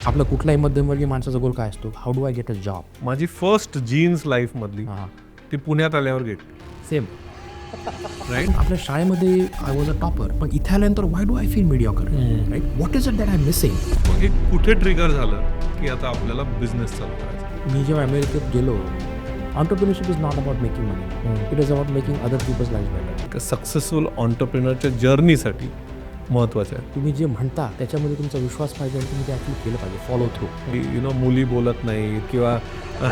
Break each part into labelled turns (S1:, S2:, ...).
S1: आपला कुठलाही मध्यमवर्गीय माणसाचा गोल काय असतो? How do I get a job?
S2: माझी फर्स्ट जीन्स लाईफ मधली ती पुण्यात आल्यावर गेट.
S1: Same
S2: right.
S1: आपल्या शाळेमध्ये आय वॉज अ टॉपर, पण इथे आल्यानंतर why do I feel mediocre? Right, what is it that I am missing?
S2: मग एक कुठे ट्रिगर झालं की आता आपल्याला बिझनेस चालू करायचा.
S1: मी जेव्हा अमेरिकेत गेलो, entrepreneurship is not about making money. It is about making other people's lives better.
S2: Successful ऑन्टरप्रिनरच्या जर्नीसाठी महत्वाचं आहे.
S1: तुम्ही जे म्हणता त्याच्यामध्ये तुमचा विश्वास पाहिजे आणि तुम्ही ते ॲक्च्युली केलं पाहिजे, फॉलो थ्रू.
S2: यु नो, मुली बोलत नाही किंवा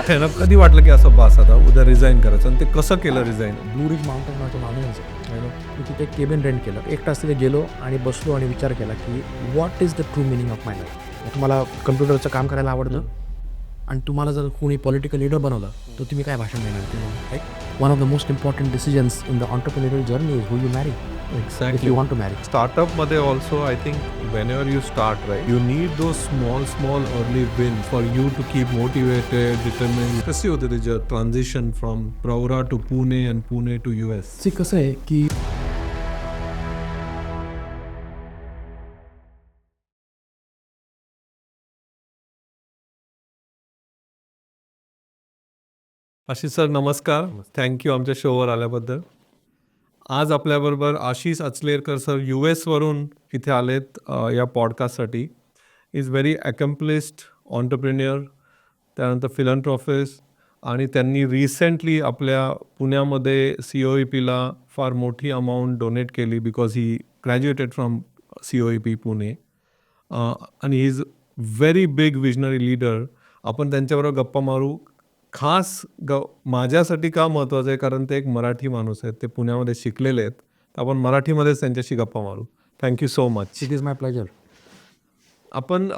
S2: त्यांना कधी वाटलं की असं बास आता उद्या रिझाईन करायचं, आणि ते कसं केलं रिझाईन.
S1: ब्लू रिज माउंटेन नावाचं माणूस मी तिथे एक केबिन रेंट केलं. एक तास तिथे गेलो आणि बसलो आणि विचार केला की what is the true meaning of my life. तुम्हाला कम्प्युटरचं काम करायला आवडतं आणि तुम्हाला जर कोणी पॉलिटिकल लीडर बनवलं तर तुम्ही काय भाषण देणार? Right. One of the most important decisions in the entrepreneurial journey is who you marry.
S2: Exactly.
S1: If you want to marry.
S2: Startup मध्ये also I think whenever you start, right, you need those small early wins for you to keep motivated, determined. कशी होते त्याचं transition from Pravara to Pune and Pune to US?
S1: See कसं आहे की
S2: Ashish sir नमस्कार, thank you आमच्या शोवर आल्याबद्दल. आज आपल्याबरोबर आशिष अचलेरकर सर US वरून इथे आलेत या पॉडकास्टसाठी. इज व्हेरी अकम्प्लिस्ड ऑन्टरप्रिन्युअर, त्यानंतर फिलॅन्थ्रॉपिस्ट, आणि त्यांनी रिसेंटली आपल्या पुण्यामध्ये COEPला फार मोठी अमाऊंट डोनेट केली because he graduated from COEP Pune, आणि he is very big visionary leader. आपण त्यांच्याबरोबर गप्पा मारू. खास माझ्यासाठी का महत्त्वाचं आहे, कारण ते एक मराठी माणूस आहेत, ते पुण्यामध्ये शिकलेले आहेत, तर आपण मराठीमध्येच त्यांच्याशी गप्पा मारू. Thank you so much.
S1: It is my pleasure.
S2: आपण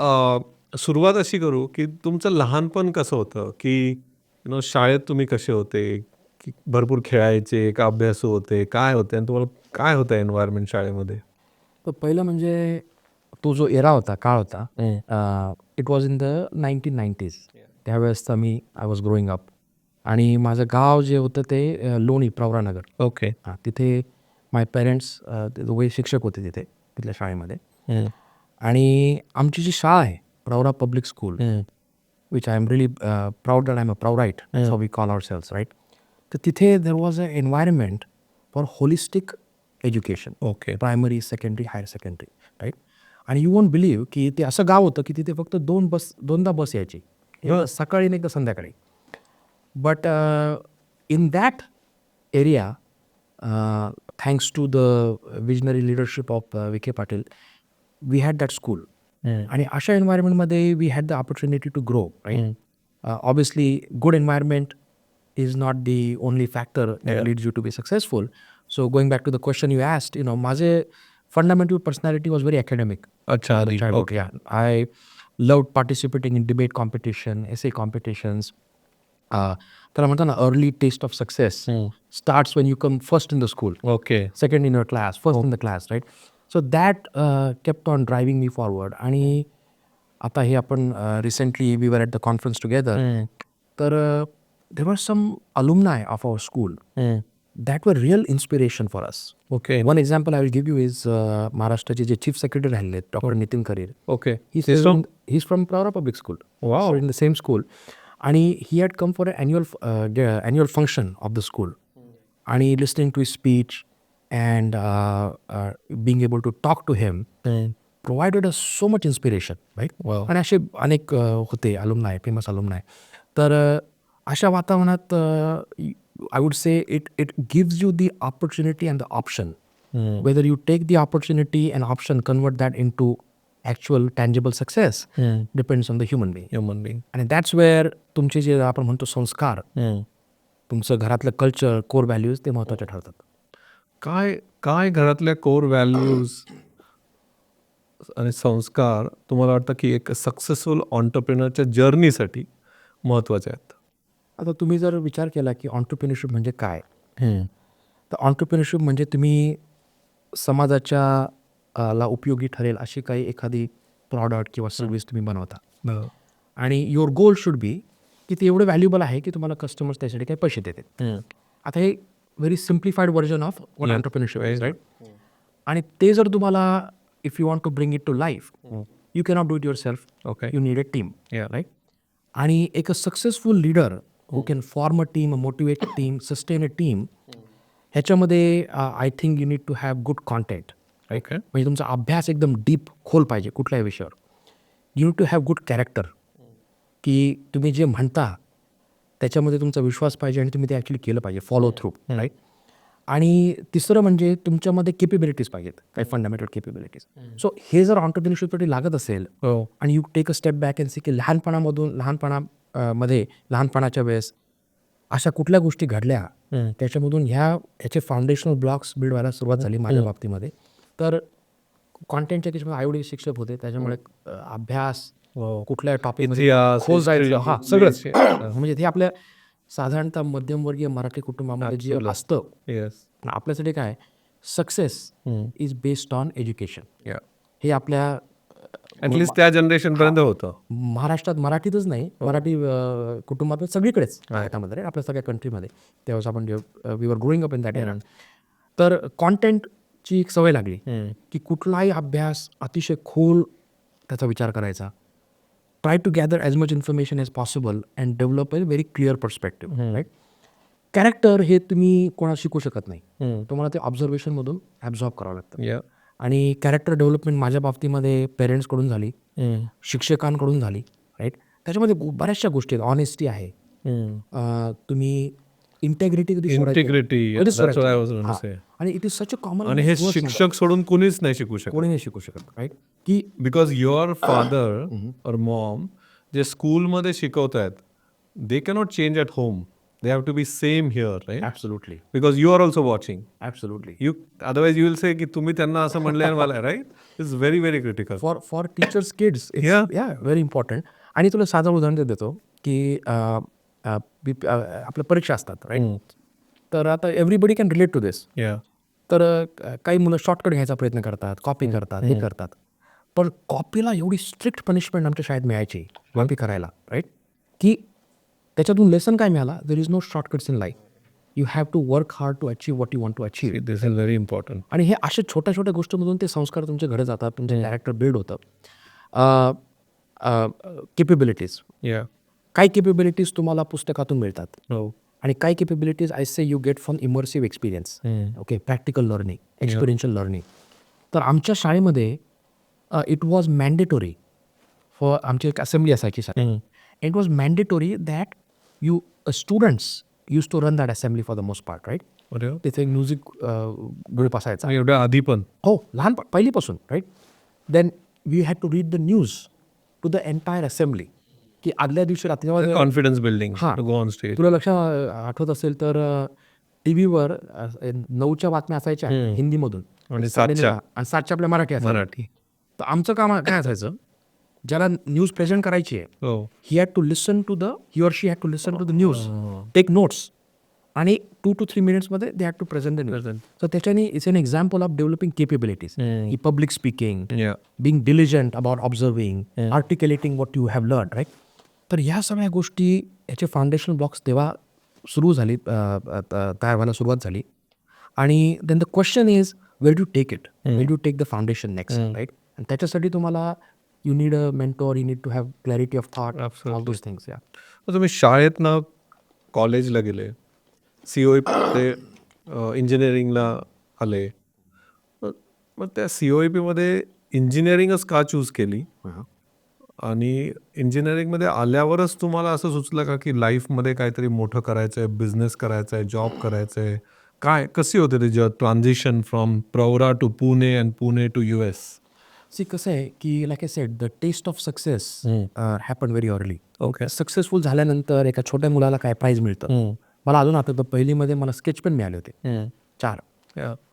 S2: सुरुवात अशी करू की तुमचं लहानपण कसं होतं, की शाळेत तुम्ही कसे होते, की भरपूर खेळायचे का अभ्यासू होते, काय होते, आणि तुम्हाला काय होतं एन्व्हायरमेंट शाळेमध्ये?
S1: तर पहिलं म्हणजे तो जो एरा होता, काळ होता, it was in the 1990s. त्यावेळेस आय वॉज ग्रोईंग अप, आणि माझं गाव जे होतं ते लोणी, प्रवरा नगर.
S2: ओके.
S1: हां, तिथे माय पेरेंट्स दोघे शिक्षक होते तिथल्या शाळेमध्ये. आणि आमची जी शाळा आहे Pravara public school, which I am really proud that I am a प्राउराईट, so we call ourselves, right. तर तिथे there was a environment for holistic education.
S2: Okay.
S1: Primary, secondary, higher secondary, right. आणि यू वोंट बिलीव्ह की ते असं गाव होतं की तिथे फक्त दोनदा बस यायची, एकदा सकाळी आणि एकदा संध्याकाळी. But in that area, thanks to the visionary leadership of Vikhe Patil, we had that school. आणि अशा एन्व्हायरमेंटमध्ये we had the opportunity to grow, right. Obviously good environment is not the only factor that leads you to be successful. So going back to the question you asked, माझे fundamental personality was very academic.
S2: अच्छा.
S1: Okay. Yeah. I loved participating in debate competition, essay competitions. त्याला म्हणतात ना, early taste of success starts when you come first in the school.
S2: Okay.
S1: Second in your class, first in the class, right? So that kept on driving me forward. आणि आता हे आपण recently we were at the conference together. तर there were some alumni of our school that were real inspiration for us.
S2: Okay.
S1: One example I will give you is Maharashtraचे जे chief secretary राहिले, Dr. Nitin Karir.
S2: Okay.
S1: He's from Pune Public School.
S2: Wow.
S1: So in the same school. आणि he had come for an annual function of the school. आणि listening to his speech and being able to talk to him provided us so much inspiration, right?
S2: Wow.
S1: आणि असे अनेक होते alumni, famous alumni. तर अशा वातावरणात I would say it gives you the opportunity and the option, whether you take the opportunity and option, convert that in to actual tangible success, depends on the human being. आणि that's where तुमचे जे आपण म्हणतो संस्कार, तुमचं घरातलं culture, core values, ते महत्त्वाचे ठरतात.
S2: काय घरातल्या कोर व्हॅल्यूज आणि संस्कार तुम्हाला वाटतं की एक सक्सेसफुल ऑन्टरप्रिनरच्या जर्नीसाठी महत्त्वाचे आहेत?
S1: आता तुम्ही जर विचार केला की ऑन्टरप्रिनरशिप म्हणजे काय, तर ऑन्टरप्रिनरशिप म्हणजे तुम्ही समाजाच्या ला उपयोगी ठरेल अशी काही एखादी प्रॉडक्ट किंवा सर्व्हिस तुम्ही बनवता, आणि युअर गोल शुड बी की ते एवढं व्हॅल्युएबल आहे की तुम्हाला कस्टमर्स त्यासाठी काही पैसे देतात. आता हे very simplified version of entrepreneurship is, right. आणि ते जर तुम्हाला if you want to bring it to life, you cannot do it yourself.
S2: Okay.
S1: You need a team,
S2: Yeah.
S1: Right. आणि एक successful leader who can form a team, motivate a team, sustain a team, ह्याच्यामध्ये I think you need to have good content, right.
S2: Okay.
S1: म्हणजे तुमचा अभ्यास एकदम deep खोल पाहिजे कुठल्याही विषयावर. You need to have good character, की तुम्ही जे म्हणता त्याच्यामध्ये तुमचा विश्वास पाहिजे आणि तुम्ही ते ॲक्च्युली केलं पाहिजे, फॉलो थ्रू, राईट. आणि तिसरं म्हणजे तुमच्यामध्ये केपेबिलिटीज पाहिजेत, काही फंडामेंटल केपेबिलिटीज. सो हे जर ऑन्टरप्रिनरशिपसाठी लागत असेल
S2: हो.
S1: आणि you take a step back and see की लहानपणाच्या वेळेस अशा कुठल्या गोष्टी घडल्या, त्याच्यामधून ह्याचे फाउंडेशनल ब्लॉक्स बिल्ड व्हायला सुरुवात झाली माझ्या बाबतीमध्ये. तर कॉन्टेंटच्या त्याच्यामध्ये आईवडील शिक्षक होते, त्याच्यामुळे अभ्यास, कुठल्या टॉपिकमध्ये
S2: इतिहास,
S1: खोल जायचं,
S2: history,
S1: हां सगळंच.
S2: English.
S1: म्हणजे ते आपल्या साधारणतः मध्यमवर्गीय मराठी कुटुंबामध्ये जे
S2: Absolutely.
S1: असतं,
S2: Yes.
S1: आपल्यासाठी काय success is based on education.
S2: Yeah.
S1: हे आपल्या
S2: ॲटलिस्ट त्या जनरेशन पर्यंत होतं.
S1: महाराष्ट्रात, मराठीतच नाही, मराठी कुटुंबात सगळीकडेच भारतामध्ये, आपल्या सगळ्या कंट्रीमध्ये त्यावेळेस आपण we were growing up in that era. तर कॉन्टेंटची एक सवय लागली की कुठलाही अभ्यास अतिशय खोल त्याचा विचार करायचा. Try to gather as much information as possible and develop a very clear perspective, right. Character हे तुम्ही कोणाला शिकू शकत नाही, तुम्हाला ते ऑब्झर्वेशनमधून ॲब्झॉर्ब करावं लागतं.
S2: Yeah.
S1: आणि कॅरेक्टर डेव्हलपमेंट माझ्या बाबतीमध्ये पेरेंट्सकडून झाली, शिक्षकांकडून झाली, राईट. त्याच्यामध्ये बऱ्याचशा गोष्टी आहेत. ऑनेस्टी आहे, तुम्ही integrity
S2: Integrity. That's what I was going to say.
S1: आणि it is such a common.
S2: आणि हे शिक्षक सोडून कुणीच नाही शिकू शकत.
S1: कोणी नाही शिकू शकत, राईट. की
S2: बिकॉज युअर फादर और मॉम जे स्कूलमध्ये शिकवत आहेत, they cannot change at home. They have to be same here, right.
S1: Absolutely,
S2: because you are also watching.
S1: Absolutely.
S2: You otherwise you will say की तुम्ही त्यांना असं म्हणलं आणि मला, right. It's very very critical
S1: for teachers kids,
S2: Yeah.
S1: Yeah very important. आणि तुला साधं उदाहरण देतो की आपल्या परीक्षा असतात, राईट. तर आता एव्हरीबडी कॅन रिलेट टू दिस.
S2: या.
S1: तर काही मुलं शॉर्टकट घ्यायचा प्रयत्न करतात, कॉपी करतात, हे करतात. पण कॉपीला एवढी स्ट्रिक्ट पनिशमेंट आमच्या शाळेत मिळायची कॉपी करायला, राईट. की त्याच्यातून लेसन काय मिळाला, there is no shortcuts in life. You have to work hard to achieve what you want to achieve.
S2: This is very important.
S1: आणि हे अशा छोट्या छोट्या गोष्टींमधून ते संस्कार तुमच्या घडे जातात, तुमचं कॅरेक्टर बिल्ड होतं. केपेबिलिटीज,
S2: या.
S1: काही केपेबिलिटीज तुम्हाला पुस्तकातून मिळतात,
S2: हो.
S1: आणि काही capabilities I say you get from immersive experience. Okay, practical learning, experiential learning. तर आमच्या शाळेमध्ये इट वॉज मॅन्डेटोरी फॉर, आमची एक असेंब्ली असायची शाळेत. It was mandatory that you students use to run that assembly for the most part, right.
S2: अरे
S1: तिथे एक म्युझिक ग्रुप असायचा,
S2: एवढ्या आधी पण.
S1: हो, पहिलीपासून, right. Then we had to read the news to the entire assembly, की आदल्या दिवशी रात्री
S2: कॉन्फिडन्स बिल्डिंग
S1: हां.
S2: To go on stage.
S1: तुला लक्षात आठवत असेल तर टी व्हीवर 9च्या बातम्या असायच्या हिंदीमधून,
S2: आणि 7च्या
S1: आणि 7च्या आपल्या मराठी असायच्या.
S2: मराठी.
S1: तर आमचं काम काय असायचं, ज्याला न्यूज प्रेझेंट करायची आहे,
S2: हो.
S1: He had to listen to the news, take notes, आणि 2 to 3 मिनिट्समध्ये they had to present the news. तर त्याच्याने it's an example of developing capabilities, की public speaking,
S2: yeah.
S1: being diligent about observing, articulating what you have learned, right? तर ह्या सगळ्या गोष्टी, याचे फाउंडेशनल ब्लॉक्स तेव्हा सुरू झाली, तयार व्हायला सुरुवात झाली. आणि then the question is where do take it, where do take the foundation next, right. आणि त्याच्यासाठी तुम्हाला you need a mentor, you need to have clarity of thought, all those things. Yeah.
S2: तुम्ही शाळेतनं कॉलेजला गेले, COE मध्ये इंजिनिअरिंगला आले, मग त्या COEP मध्ये इंजिनिअरिंगच का चूज केली, आणि इंजिनिअरिंगमध्ये आल्यावरच तुम्हाला असं सुचलं का की लाईफमध्ये काहीतरी मोठं करायचं आहे, बिझनेस करायचा आहे, जॉब करायचं आहे, काय कशी होते त्याच्या transition from Pravara to Pune and Pune to US?
S1: See कसं आहे की like I said, the taste of success happen very early.
S2: Okay.
S1: Successful झाल्यानंतर एका छोट्या मुलाला काय प्राईज मिळतं, मला अजून आठवतं, पहिलीमध्ये मला स्केच पेन मिळाले होते 4.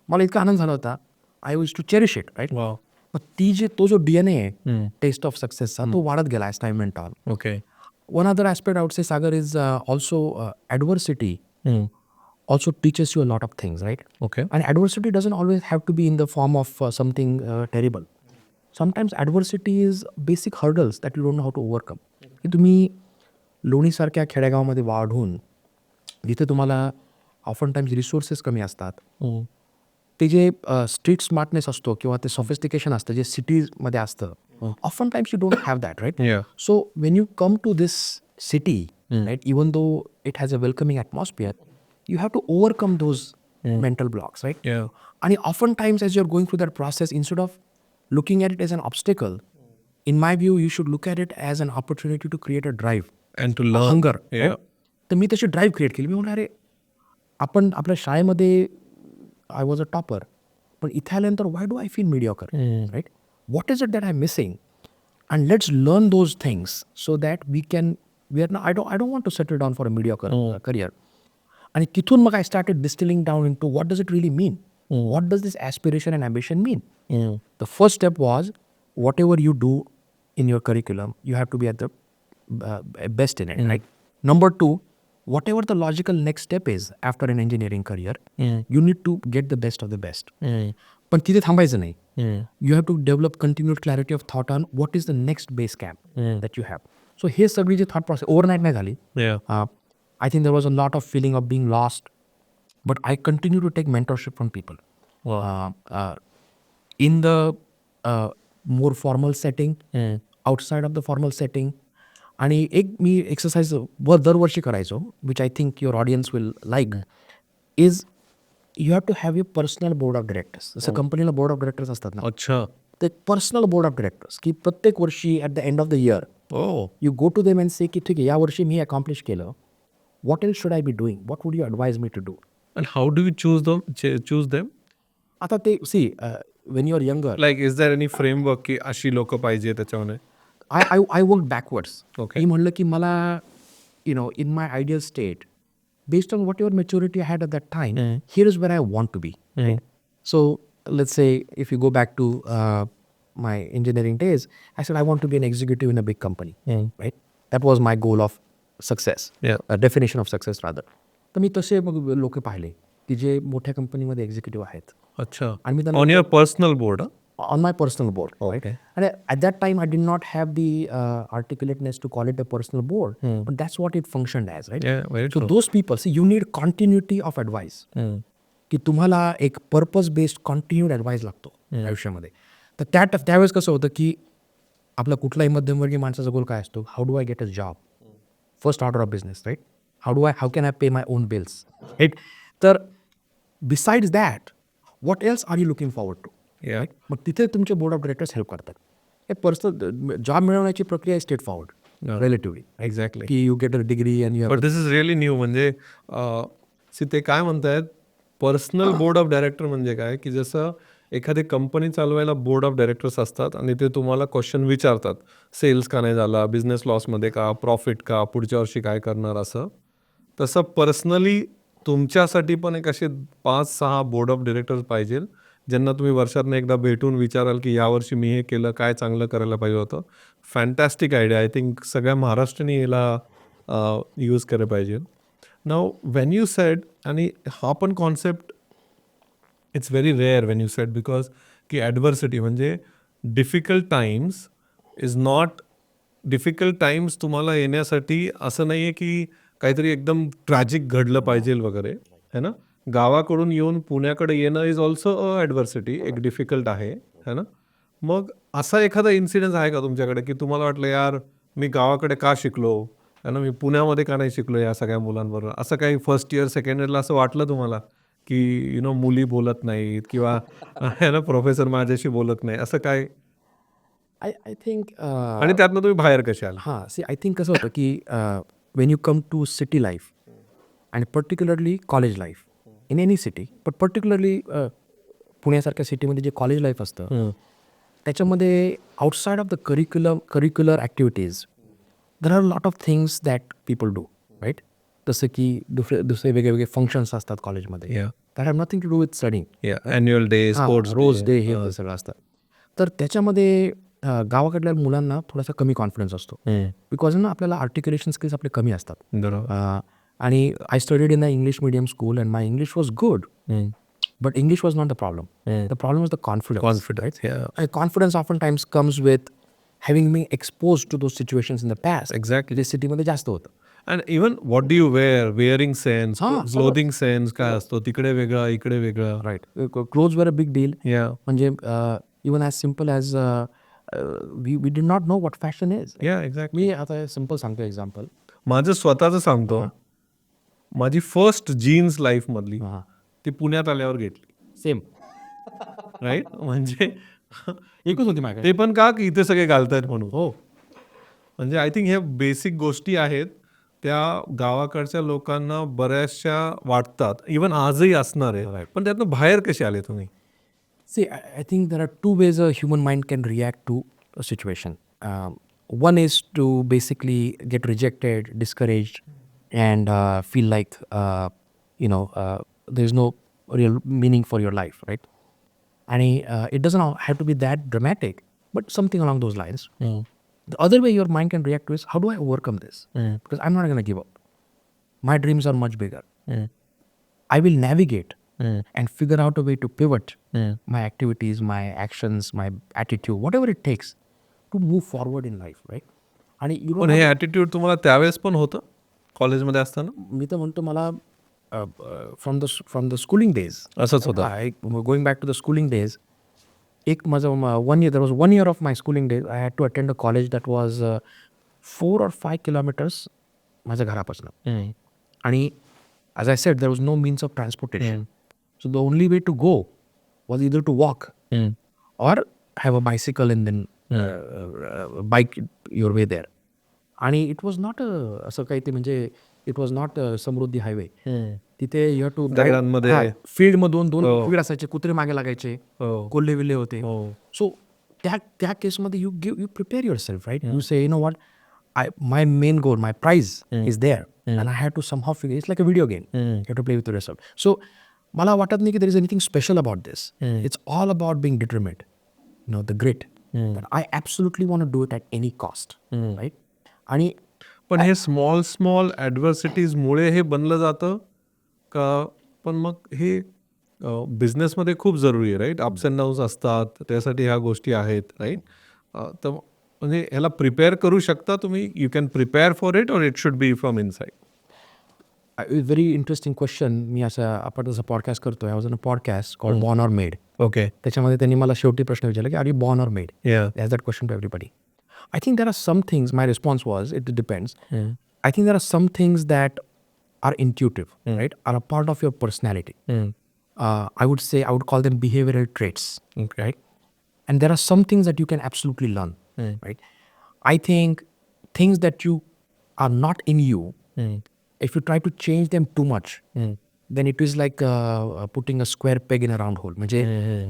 S1: मला इतका आनंद झाला होता, I use to cherish it, right. मग तो जो DNA आहे टेस्ट ऑफ सक्सेसचा, तो वाढत गेला as time went on.
S2: Okay.
S1: One other aspect I'd say, Sagar, is also adversity also teaches you a lot of things, right?
S2: Okay.
S1: And adversity doesn't always have to be in the form of something terrible. Sometimes adversity is basic hurdles that you don't know how to overcome. की तुम्ही लोणीसारख्या खेडेगावामध्ये वाढून, जिथे तुम्हाला often times resources कमी असतात, ते जे स्ट्रीट स्मार्टनेस असतो किंवा ते सॉफिस्टिकेशन असतं जे सिटीजमध्ये असतं, Oftentimes you don't have that, right?
S2: Yeah.
S1: So when you come to this city, right, even though it has a welcoming atmosphere, you have to overcome those mental blocks, right?
S2: Yeah.
S1: And oftentimes as you're going through that process, instead of looking at it as an obstacle, in my view, you should look at it as an opportunity to create a drive,
S2: And to
S1: a
S2: learn.
S1: hunger.
S2: Yeah.
S1: right? तर मी तशी drive create केली. मी म्हणलं अरे आपण आपल्या शाळेमध्ये I was a topper, पण इथे आल्यानंतर why do I feel mediocre, right? What is it that I am missing? And let's learn those things so that we are I don't want to settle down for a mediocre career. आणि तिथून मग I started distilling down in to what does it really mean, what does this aspiration and ambition mean. The first step was whatever you do in your curriculum, you have to be at the best in it, right? Number 2, whatever the logical next step is after an engineering career, you need to get the best of the best. पण तिथे थांबायचं नाही. You have to develop continued clarity of thought on what is the next base camp that you have. So हे सगळी जी thought process overnight नाही झाली.
S2: Yeah.
S1: I think there was a lot of feeling of being lost, but I continue to take mentorship from people. In the more formal setting, outside of the formal setting. आणि एक मी exercise दरवर्षी करायचो, which I think your audience will like, is you have to have your personal board of directors. जसं कंपनीला board of directors असतात ना,
S2: अच्छा.
S1: ते पर्सनल बोर्ड ऑफ डिरेक्टर्स, की प्रत्येक वर्षी at the end of the year you go to them and say की ठीक आहे, या वर्षी मी अकॉम्प्लिश केलं, what else should I be doing, what would you advise me to do.
S2: And how do you choose them?
S1: आता ते see when you are younger,
S2: Like, is there any framework की अशी लोक पाहिजे त्याच्यामध्ये?
S1: I worked backwards.
S2: Okay.
S1: मी म्हणलं की मला, in my ideal state, based on whatever maturity I had at that time, here is where I want to be. So let's say if you go back to my engineering days, I said I want to be an executive in a big company. Right? That was my goal of success.
S2: Yeah.
S1: Definition of success rather. तर मी तसे मग लोक पाहिले की जे मोठ्या कंपनीमध्ये executive आहेत.
S2: अच्छा.
S1: आणि मी त्यांना
S2: On your personal board?
S1: on my personal board.
S2: Okay.
S1: And at that time, I did not have the articulateness to call it a personal board, but that's what it functioned as, right?
S2: Yeah, very
S1: So
S2: true.
S1: those people, see, you need continuity of advice. की तुम्हाला एक purpose based continued advice लागतो आयुष्यामध्ये. तर त्यावेळेस कसं होतं की आपला कुठलाही मध्यमवर्गीय माणसाचा गोल काय असतो, how do I get a job, first order of business, right? How can I pay my own bills, right? तर besides that what else are you looking forward to?
S2: Yeah.
S1: मग तिथे तुमचे बोर्ड ऑफ डिरेक्टर्स हेल्प करतात. हे personal job मिळवण्याची प्रक्रिया straight forward relatively,
S2: Exactly.
S1: की you get a degree and you
S2: but this is really new. म्हणजे ते काय म्हणतायत, पर्सनल बोर्ड ऑफ डायरेक्टर म्हणजे काय, की जसं एखादी कंपनी चालवायला बोर्ड ऑफ डायरेक्टर्स असतात आणि ते तुम्हाला क्वेश्चन विचारतात, सेल्स का नाही झाला, बिझनेस लॉसमध्ये का, प्रॉफिट का, पुढच्या वर्षी काय करणार, असं. तसं पर्सनली तुमच्यासाठी पण एक असे 5-6 बोर्ड ऑफ डिरेक्टर्स पाहिजे, ज्यांना तुम्ही वर्षातून एकदा भेटून विचाराल की यावर्षी मी हे केलं, काय चांगलं करायला पाहिजे होतं. Fantastic idea. आय थिंक सगळ्या महाराष्ट्राने याला यूज केलं पाहिजे. नाव वेन यू सेड, आणि हा पण concept it's very rare Wien you sed, because की ॲडव्हर्सिटी म्हणजे difficult times is not difficult times तुम्हाला येण्यासाठी असं नाही आहे की काहीतरी एकदम ट्रॅजिक घडलं पाहिजे वगैरे, है ना. गावाकडून येऊन पुण्याकडे येणं इज ऑल्सो अ ॲडव्हर्सिटी, एक डिफिकल्ट आहे, है ना. मग असा एखादा इन्सिडेन्स आहे का तुमच्याकडे की तुम्हाला वाटलं यार मी गावाकडे का शिकलो, है ना, मी पुण्यामध्ये का नाही शिकलो या सगळ्या मुलांबरोबर, असं काही फर्स्ट इयर सेकंड इयरला असं वाटलं तुम्हाला की मुली बोलत नाहीत किंवा है ना प्रोफेसर माझ्याशी बोलत नाही, असं काय?
S1: आय थिंक
S2: आणि त्यातनं तुम्ही बाहेर कसे आला?
S1: हां, सी आय थिंक कसं होतं की when you come to city life and particularly college life in any city, but particularly पुण्यासारख्या सिटीमध्ये जे कॉलेज लाईफ असतं त्याच्यामध्ये outside of the curricular activities there are lot of things that people do, right? जसं की दुसरे वेगळे functions असतात कॉलेजमध्ये, that have nothing to do with studying.
S2: Annual day, sports
S1: rose day, हे सगळं असतं. तर त्याच्यामध्ये गावाकडल्या मुलांना थोडासा कमी कॉन्फिडन्स असतो, बिकॉज ना आपल्याला आर्टिक्युलेशन स्किल्स आपले कमी असतात.
S2: बरोबर.
S1: आणि I studied in the English medium school and my English was good, but English was not the problem. The problem was the confidence.
S2: Confidence,
S1: right?
S2: yeah.
S1: And confidence oftentimes comes with having been exposed to those situations in the past.
S2: Exactly.
S1: जे सिटीमध्ये जास्त होतं.
S2: And even what do you wear, wearing sense,
S1: हां,
S2: clothing sense काय असतो, तिकडे वेगळं इकडे वेगळं.
S1: राईट. क्लोथ्स वर अ बिग डील.
S2: या
S1: म्हणजे even as simple as we did not know what fashion is.
S2: या एक्झॅक्टली.
S1: मी आता सिम्पल सांगतो एक्झाम्पल.
S2: माझं स्वतःचं सांगतो, माझी फर्स्ट जीन्स लाईफ मधली
S1: हां
S2: ती पुण्यात आल्यावर घेतली.
S1: Same
S2: right. म्हणजे
S1: एकच होती माझ्याकडे.
S2: ते पण का की इथे सगळे घालतायत म्हणून.
S1: हो
S2: म्हणजे आय थिंक ह्या बेसिक गोष्टी आहेत त्या गावाकडच्या लोकांना बऱ्याचशा वाटतात, इवन आजही असणार आहे. पण त्यातनं बाहेर कसे आले तुम्ही?
S1: See, I think there are two ways a human mind can react to a situation. One is to basically get rejected, discouraged, and feel like there's no real meaning for your life, right? And it doesn't have to be that dramatic, but something along those lines. The other way your mind can react to is, how do I overcome this? Because I'm not going to give up. My dreams are much bigger. I will navigate and figure out a way to pivot my activities, my actions, my attitude, whatever it takes to move forward in life, right? आणि
S2: पण हे attitude तुम्हाला त्यावेळेस पण होतं कॉलेजमध्ये असताना?
S1: मी तर म्हणतो मला फ्रॉम द स्कूलिंग डेज
S2: असंच होतं.
S1: Going back to the schooling days, एक माझं 1 year, there was 1 year of my schooling days, I had to attend a college that was 4 or 5 kilometers माझ्या घरापासून. आणि as I said, there was no means of transportation. So the only way to go was either to walk or have a bicycle and then bike your way there. आणि it was not असं काही ते म्हणजे it was not Samruddhi highway. तिथे you to फील्डमधून 2 field असायचे, कुत्रे मागे लागायचे, कोल्हे विल्हे होते. सो त्या केसमध्ये you prepare your self, right? You say, you know what, my main goal, my prize is there, and I had to somehow figure. It's like a video game. You have to play with yourself. So, मला वाटत नाही की there is anything special about this. It's all about being determined, the grit. But I absolutely want to do it at any cost, right? आणि
S2: पण हे small ॲडव्हर्सिटीज मुळे हे बनलं जातं का? पण मग हे बिझनेसमध्ये खूप जरुरी आहे, राईट? अप्स अँड डाऊन्स असतात, त्यासाठी ह्या गोष्टी आहेत, राईट? तर म्हणजे ह्याला प्रिपेअर करू शकता तुम्ही? You can prepare for it और it should be from inside?
S1: Very interesting question. मी आपण जसं पॉडकास्ट करतोय, I was in a podcast called born or made.
S2: Okay.
S1: त्याच्यामध्ये त्यांनी मला शेवटी प्रश्न विचारला की are you born or made? That's that question to everybody. I think there are some things, my response was, it depends. I think there are some things that are intuitive, right? Are a part of your personality. I would call them behavioral traits, right? And there are some things that you can absolutely learn, right? I think things that you are not in you, if you try to change them too much, then it is like putting a square peg in a round hole. म्हणजे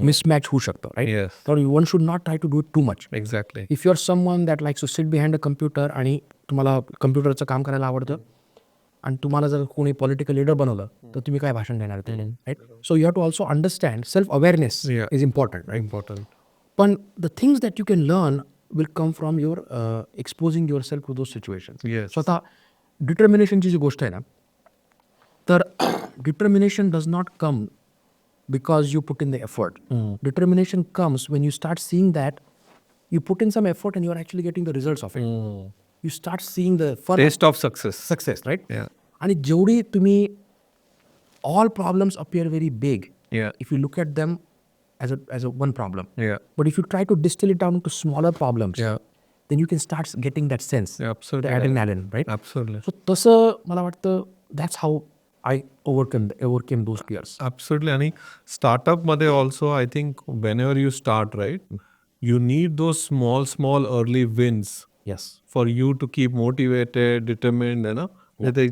S1: mismatch होऊ शकतं, right?
S2: Yes.
S1: So one should not try to do it too much.
S2: Exactly.
S1: If you're someone that likes to sit behind a computer आणि तुम्हाला कम्प्युटरचं काम करायला आवडतं आणि तुम्हाला जर कोणी पॉलिटिकल लीडर बनवलं तर तुम्ही काय भाषण देणार, right? So you have to also understand self awareness is important, right?
S2: Important.
S1: पण the things that you can learn will come from your exposing yourself to those situations.
S2: Yes.
S1: स्वतः डिटर्मिनेशनची जी गोष्ट आहे ना, तर determination does not come because you put in the effort. Determination comes when you start seeing that you put in some effort and you're actually getting the results of it. You start seeing the
S2: taste of success.
S1: right?
S2: Yeah.
S1: आणि जेवढी तुम्ही all problems appear very big
S2: Yeah.
S1: if you look at them as a one problem.
S2: Yeah.
S1: But if you try to distill it down into smaller problems,
S2: Yeah.
S1: then you can start getting that sense.
S2: Yeah, absolutely.
S1: The adrenaline, right?
S2: Absolutely.
S1: So तसं मला वाटतं that's how I overcame those fears.
S2: Absolutely. आणि स्टार्टअपमध्ये also I think whenever you start, right, you need those small early wins
S1: Yes.
S2: For you to keep motivated, determined, है ना? ते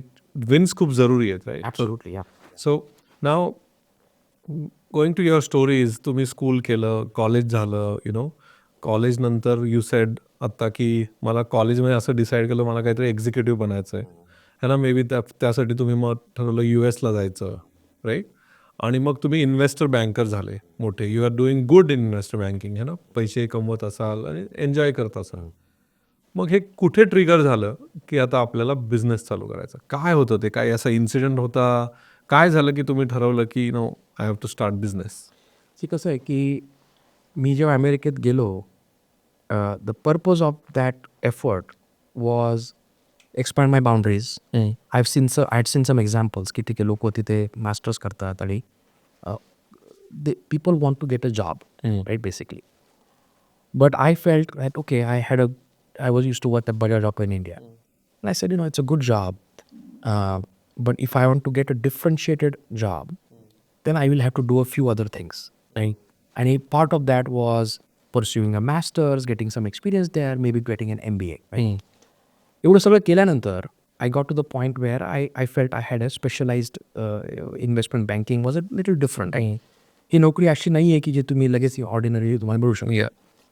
S2: wins खूप जरुरी आहेत, right?
S1: Absolutely, yeah.
S2: So now going to your stories, तुम्ही school केलं, college झालं, college नंतर यू सेड आत्ता की मला कॉलेजमध्ये असं डिसाईड केलं मला काहीतरी एक्झिक्युटिव्ह बनायचं आहे, है ना? मे बी त्यासाठी तुम्ही मग ठरवलं US ला जायचं, राईट? आणि मग तुम्ही इन्व्हेस्टर बँकर झाले मोठे. You are doing good in investor banking, है ना? पैसे कमवत असाल आणि एन्जॉय करत असाल. मग हे कुठे ट्रिगर झालं की आता आपल्याला बिझनेस चालू करायचा? काय होतं ते? काय असा इन्सिडेंट होता? काय झालं की तुम्ही ठरवलं की I have to start business?
S1: कसं आहे की मी जेव्हा अमेरिकेत गेलो, the purpose of that effort was expand my boundaries. I had seen some examples की तिथे लोक तिथे मास्टर्स करतात आणि people want to get a job, right, basically. But I felt that, okay, I was used to work at Babar job in India. And I said, it's a good job. But if I want to get a differentiated job, then I will have to do a few other things. Right? And a part of that was pursuing a master's, getting some experience there, maybe getting an MBA. Right? एवढं सगळं केल्यानंतर I got to the point where I felt I had a specialized investment banking was a little different. ही नोकरी अशी नाही आहे की जे तुम्ही लगेच ऑर्डिनरी तुम्हाला मिळू शकतो.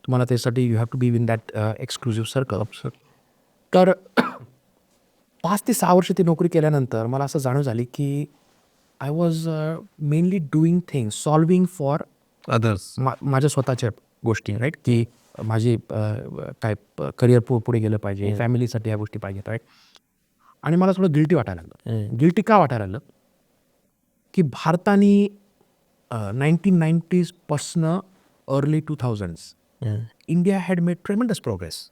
S1: तुम्हाला त्यासाठी you have to be in that exclusive circle. तर 5 ते 6 वर्ष ती नोकरी केल्यानंतर मला असं जाणीव झाली की I was mainly doing things solving for
S2: others.
S1: माझ्या स्वतःच्या गोष्टी राईट की माझी काय करिअर पुढे गेलं पाहिजे, फॅमिलीसाठी ह्या गोष्टी पाहिजेत राईट. आणि मला थोडं गिल्टी वाटायला लागलं. गिल्टी का वाटायला लागलं की भारताने 1990s early 2000s India had made ट्रेमेंडस progress.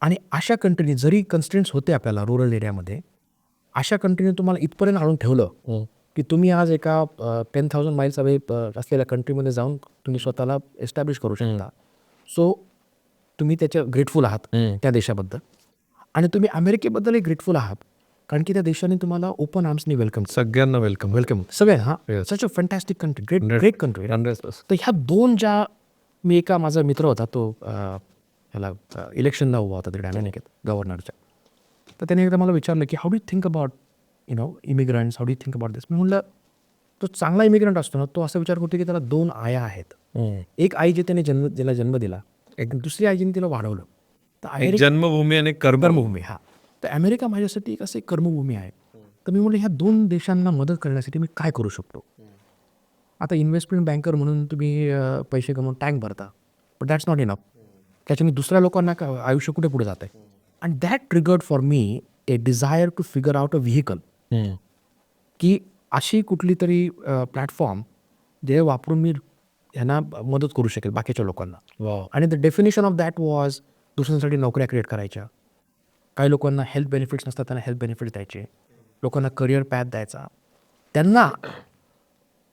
S1: आणि अशा कंट्रीने जरी कन्स्ट्रेंट्स होते आपल्याला रुरल एरियामध्ये, अशा कंट्रीने तुम्हाला इथपर्यंत आणून ठेवलं की तुम्ही आज एका 10,000 miles अवे असलेल्या कंट्रीमध्ये जाऊन तुम्ही स्वतःला एस्टॅब्लिश करू शकता. सो तुम्ही त्याच्या ग्रेटफुल आहात त्या देशाबद्दल. आणि तुम्ही अमेरिकेबद्दलही ग्रेटफुल आहात कारण की त्या देशाने तुम्हाला ओपन आर्म्सनी वेलकम,
S2: सगळ्यांना वेलकम
S1: सगळ्या. Such a fantastic country, great country. तर ह्या दोन ज्या मी एका माझा मित्र होता तो ह्याला इलेक्शनला उभा होता तिकडे अमेरिकेत गव्हर्नरच्या. तर त्याने एकदा मला विचारलं की how do think about immigrants, how do think about this. मी म्हटलं तो चांगला इमिग्रंट असतो ना तो असा विचार करतो की त्याला 2 आया आहेत. एक आई जे त्याने ज्याला जन्म दिला, एक दुसरी आई जिने तिला वाढवलं. तर
S2: जन्मभूमी आणि कर्मभूमी.
S1: हा. तर अमेरिका माझ्यासाठी एक असं एक कर्मभूमी आहे. तर मी म्हटलं ह्या 2 देशांना मदत करण्यासाठी मी काय करू शकतो. आता इन्व्हेस्टमेंट बँकर म्हणून तुम्ही पैसे कमवून टँक भरता, बट दॅट्स नॉट इनफ. त्याच्याने दुसऱ्या लोकांना आयुष्य कुठे पुढे जात आहे. And that triggered for me a desire to figure out a vehicle की अशी कुठली तरी प्लॅटफॉर्म जे वापरून मी ह्यांना मदत करू शकेल बाकीच्या लोकांना. आणि the definition of that was दुसऱ्यांसाठी नोकऱ्या क्रिएट करायच्या, काही लोकांना हेल्थ बेनिफिट्स नसतात त्यांना हेल्थ बेनिफिट्स द्यायचे, लोकांना करिअर पॅथ द्यायचा,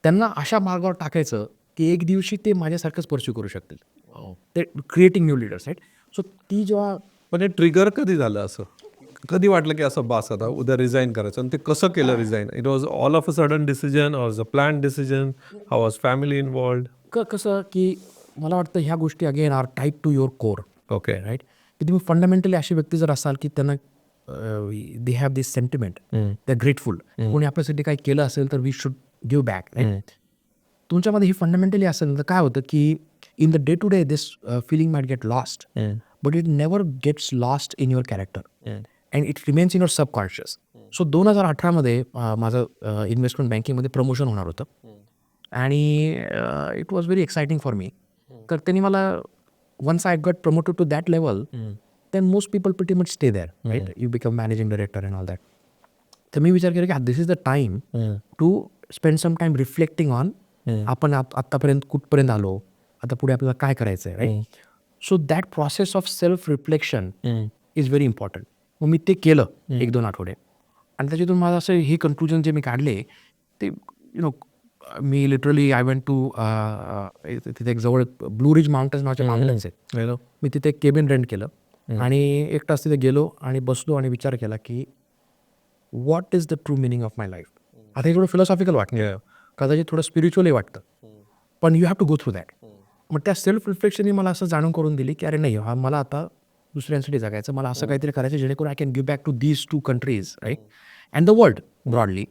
S1: त्यांना अशा मार्गावर टाकायचं की एक दिवशी ते माझ्यासारखंच परस्यू करू शकतील. ते creating new leaders right. So ती जेव्हा
S2: म्हणजे ट्रिगर कधी झालं, असं कधी वाटलं की असं बास आता उद्या रिझाईन करायचं, आणि ते कसं केलं resign? It was all of a sudden decision or a plan decision? How was family involved?
S1: कसं की मला वाटतं ह्या गोष्टी again are type to your core.
S2: Okay
S1: right. की तुम्ही फंडामेंटली अशी व्यक्ती जर असाल की त्यांना they have this sentiment, they grateful, कोणी आपल्यासाठी काही केलं असेल तर we should give back. Right. तुमच्यामध्ये ही फंडामेंटली असेल तर काय होतं की in the day to day this feeling might get lost, but it never gets lost in your character and it remains in your subconscious. So 2018मध्ये माझं investment बँकिंगमध्ये प्रमोशन होणार होतं आणि it was very exciting for me. तर त्यांनी मला once I got promoted to that level then most people pretty much stay there, right? You become managing director and all that. तर मी विचार केला की this is the time to spend some time reflecting on आपण आत्तापर्यंत कुठपर्यंत आलो, आता पुढे आपल्याला काय करायचं आहे, right. So that process of self reflection is very important. मग मी ते केलं 1-2 आठवडे आणि त्याच्यातून माझं असं हे कन्क्लुजन जे मी काढले ते मी लिटरली आय वेंट टू तिथे एक जवळ ब्लू रिज माउंटन्स नावाचे माउंटन्स आहेत. मी तिथे एक केबिन रेंट केलं आणि 1 तास तिथे गेलो आणि बसलो आणि विचार केला की what is the true meaning of my life. आता हे थोडं फिलॉसॉफिकल वाटतं, कदाचित थोडं स्पिरिच्युअली वाटतं, पण you have to go through that. मग त्या सेल्फ रिफ्लेक्शनने मला असं जाणून करून दिली की अरे नाही, मला आता दुसऱ्यांसाठी जगायचं, मला असं काहीतरी करायचं जेणेकरून I can give back to these 2 countries, right, and the world broadly.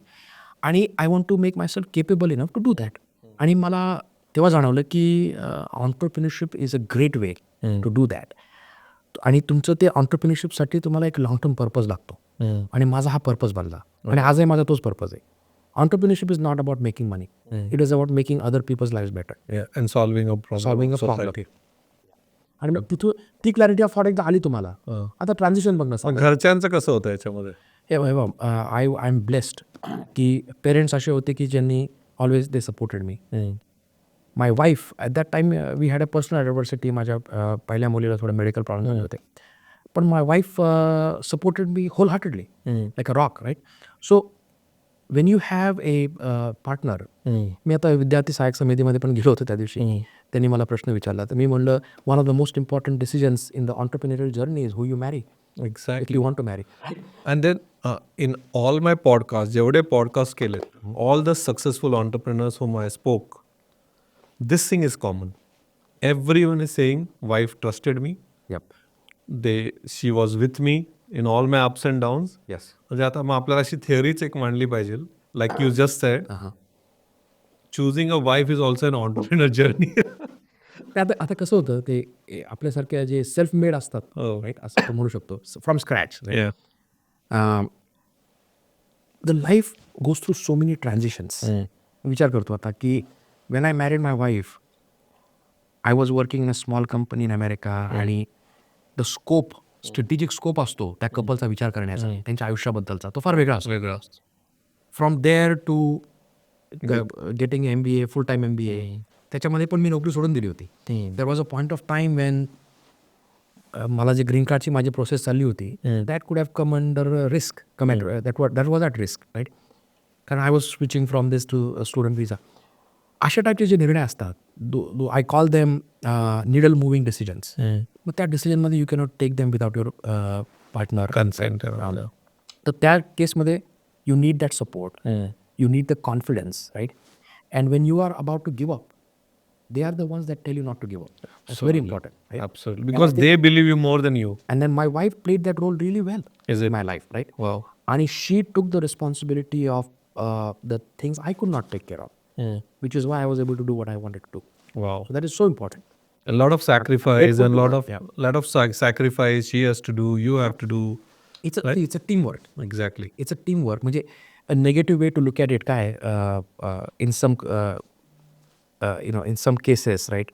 S1: आणि I want to make myself capable enough to do that. आणि मला तेव्हा जाणवलं की entrepreneurship is a great way to do that. आणि तुमचं ते ऑन्टरप्रिनरशिपसाठी तुम्हाला एक लॉंग टर्म पर्पज लागतो आणि माझा हा पर्पज बनला आणि आजही माझा तोच पर्पज आहे. Entrepreneurship is not about making money, it is about making other people's live better
S2: and solving a problem.
S1: आणि मग तिथून ती क्लॅरिटी ऑफ थॉट एकदा आली तुम्हाला, आता ट्रान्झिशन बघणं.
S2: घरच्यांचं कसं होतं याच्यामध्ये?
S1: आय एम ब्लेस्ड की पेरेंट्स असे होते की ज्यांनी always they supported me. My wife at that time we had a personal adversity. माझ्या पहिल्या मुलीला थोडे मेडिकल प्रॉब्लेम होते, पण my wife supported me wholeheartedly like a rock, right. So when you have a partner, मी आता विद्यार्थी सहाय्यक समितीमध्ये पण गेलो होतो त्या दिवशी, त्यांनी मला प्रश्न विचारला, तर मी म्हणलं one of the most important decisions in the entrepreneurial journey is who you marry, if you want to marry.
S2: And then in all my podcast, जेवढे पॉडकास्ट केलेत, all the successful entrepreneurs whom I spoke, this thing is common. Everyone is saying wife trusted me.
S1: Yep.
S2: She was with me in all my ups and downs.
S1: Yes.
S2: म्हणजे आता मग आपल्याला अशी थिअरीच एक मांडली पाहिजे, like you just said, choosing a wife is also an entrepreneur journey.
S1: आता कसं होतं ते आपल्यासारख्या जे सेल्फ मेड असतात, राईट, असं आपण म्हणू शकतो, from scratch. The life goes through so many transitions. विचार करतो आता की when I married my wife, I was working in a small company in America, आणि द स्कोप, स्ट्रॅटेजिक स्कोप असतो त्या कपलचा विचार करण्याचा, त्यांच्या आयुष्याबद्दलचा, तो फार वेगळा असतो. From there to getting MBA, full time MBA, त्याच्यामध्ये पण मी नोकरी सोडून दिली होती. There was a point of time when मला जे ग्रीन कार्डची माझी प्रोसेस चालली होती, that could have come under risk, that was at risk, right, कारण I was switching from this to student visa. अशा टाईपचे जे निर्णय असतात, I call them needle moving decisions. मग त्या डिसिजनमध्ये you cannot take them without your partner
S2: consent.
S1: तर त्या केसमध्ये you need that support, you need the confidence, right, and when you are about to give up, they are the ones that tell you not to give up. That's very important. Right?
S2: Absolutely. Because they believe you more than you.
S1: And then my wife played that role really well
S2: in
S1: my life, right?
S2: Wow.
S1: And she took the responsibility of the things I could not take care of, which is why I was able to do what I wanted to do.
S2: Wow.
S1: So that is so important.
S2: A lot of sacrifice and lot of sacrifice she has to do, you have to do.
S1: It's a teamwork.
S2: Exactly.
S1: It's a teamwork. म्हणजे a negative way to look at it काय, in some in some cases, right,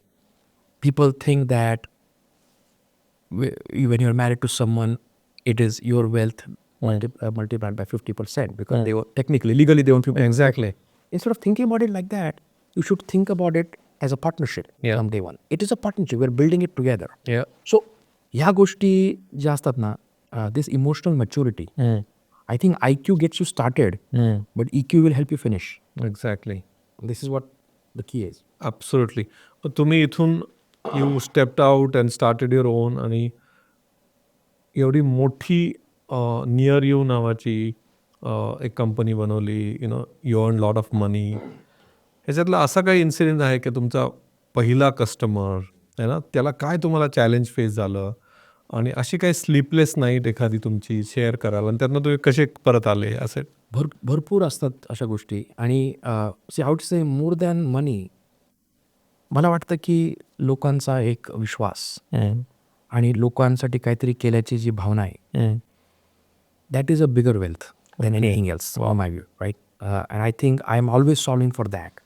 S1: people think that when you're married to someone, it is your wealth multiplied by 50%, because they were technically, legally they own 50%.
S2: Exactly.
S1: Instead of thinking about it like that, you should think about it as a partnership from day one. It is a partnership. We're building it together.
S2: Yeah.
S1: So ह्या गोष्टी ज्या असतात ना, this emotional maturity, I think IQ gets you started, but EQ will help you finish.
S2: Exactly.
S1: This is what the key is.
S2: Absolutely. पण तुम्ही इथून you stepped out and started your on, आणि एवढी मोठी नियर नावाची एक company बनवली, you earn lot of मनी. ह्याच्यातला असा काही इन्सिडेंट आहे की तुमचा पहिला कस्टमर आहे ना, त्याला काय तुम्हाला चॅलेंज फेस झालं, आणि अशी काही स्लीपलेस नाईट एखादी तुमची शेअर कराल, आणि त्यातनं तुम्ही कसे परत आले, असे
S1: भरपूर असतात अशा गोष्टी. आणि सी आउट से मोर दॅन मनी, मला वाटतं की लोकांचा एक विश्वास आणि लोकांसाठी काहीतरी केल्याची जी भावना आहे, that is a bigger wealth than anything else from my view, right. And I think I am always solving for that.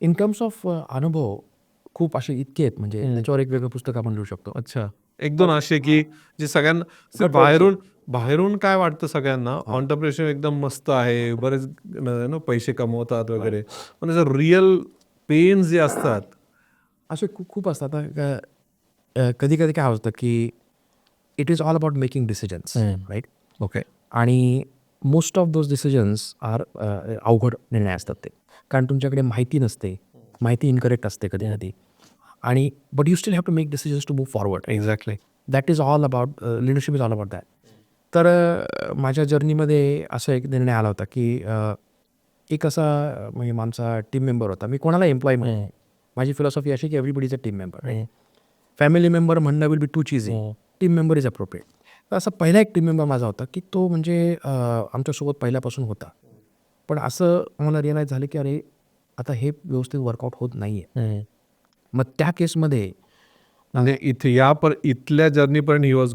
S1: In terms of अनुभव खूप असे इतके आहेत, म्हणजे त्याच्यावर एक वेगळं पुस्तक आपण लिहू शकतो.
S2: अच्छा, एक दोन असे की जे सगळ्यांना बाहेरून काय वाटतं, सगळ्यांना ऑन्टरप्रिनरशिप एकदम मस्त आहे, बरेच पैसे कमवतात वगैरे, पण रिअल पेन्स जे असतात
S1: असे खूप असतात. कधी कधी काय होतं की it is all about making decisions, right.
S2: Okay.
S1: आणि most of those decisions are अवघड निर्णय असतात ते, कारण तुमच्याकडे माहिती नसते, माहिती इनकरेक्ट असते कधी कधी, आणि but you still have to make decisions to move forward.
S2: Exactly.
S1: That is all about leadership, is all about that. तर माझ्या जर्नीमध्ये असा एक निर्णय आला होता की एक असा म्हणजे आमचा टीम मेंबर होता. मी कोणाला एम्प्लॉय म्हणून, माझी फिलॉसॉफी अशी की everybody is a team member. Family member म्हणणं will be too cheesy, team member is appropriate. तर असा पहिला एक टीम मेंबर माझा होता की तो म्हणजे आमच्यासोबत पहिल्यापासून होता, पण असं मला रिअलाईज झालं की अरे आता हे व्यवस्थित वर्कआउट होत नाही आहे. मग त्या केसमध्ये
S2: म्हणजे इथल्या जर्नीपर्यंत ही वॉज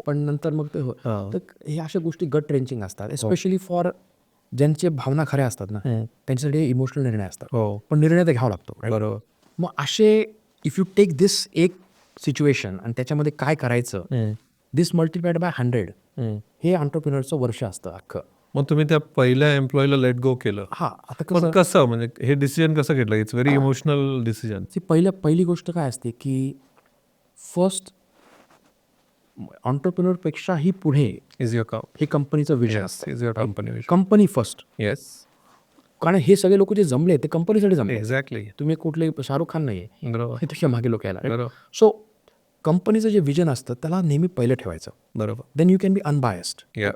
S1: पण नंतर मग ते तर हे अशा गोष्टी गट ट्रेंचिंग असतात, एस्पेशली फॉर ज्यांचे भावना खऱ्या असतात ना, त्यांच्यासाठी इमोशनल निर्णय असतात, पण निर्णय तर घ्यावा लागतो.
S2: बरोबर.
S1: मग असे इफ यू टेक दिस एक सिच्युएशन आणि त्याच्यामध्ये काय करायचं, दिस मल्टिप्लाइड बाय 100, हे एंटरप्रेन्योरचं वर्ष असतं अख्खं.
S2: मग तुम्ही त्या पहिल्या एम्प्लॉईला लेट गो केलं.
S1: आता
S2: कसं म्हणजे हे डिसिजन कसं घेतलं? It's very emotional decision.
S1: पहिली गोष्ट काय असते की फर्स्ट ऑन्टरप्रिनरपेक्षाही पुढे
S2: इज युअर
S1: हे कंपनीचं vision
S2: is your company
S1: company first.
S2: Yes
S1: कारण हे सगळे लोक जे जमले ते कंपनीसाठी जमले.
S2: एक्झॅक्टली
S1: तुम्ही कुठले शाहरुख खान नाही आहे
S2: बरोबर
S1: हे त्याच्या मागे लोक यायला.
S2: बरोबर
S1: सो कंपनीचं जे विजन असतं त्याला नेहमी पहिलं ठेवायचं.
S2: बरोबर
S1: then you can be unbiased.
S2: Yeah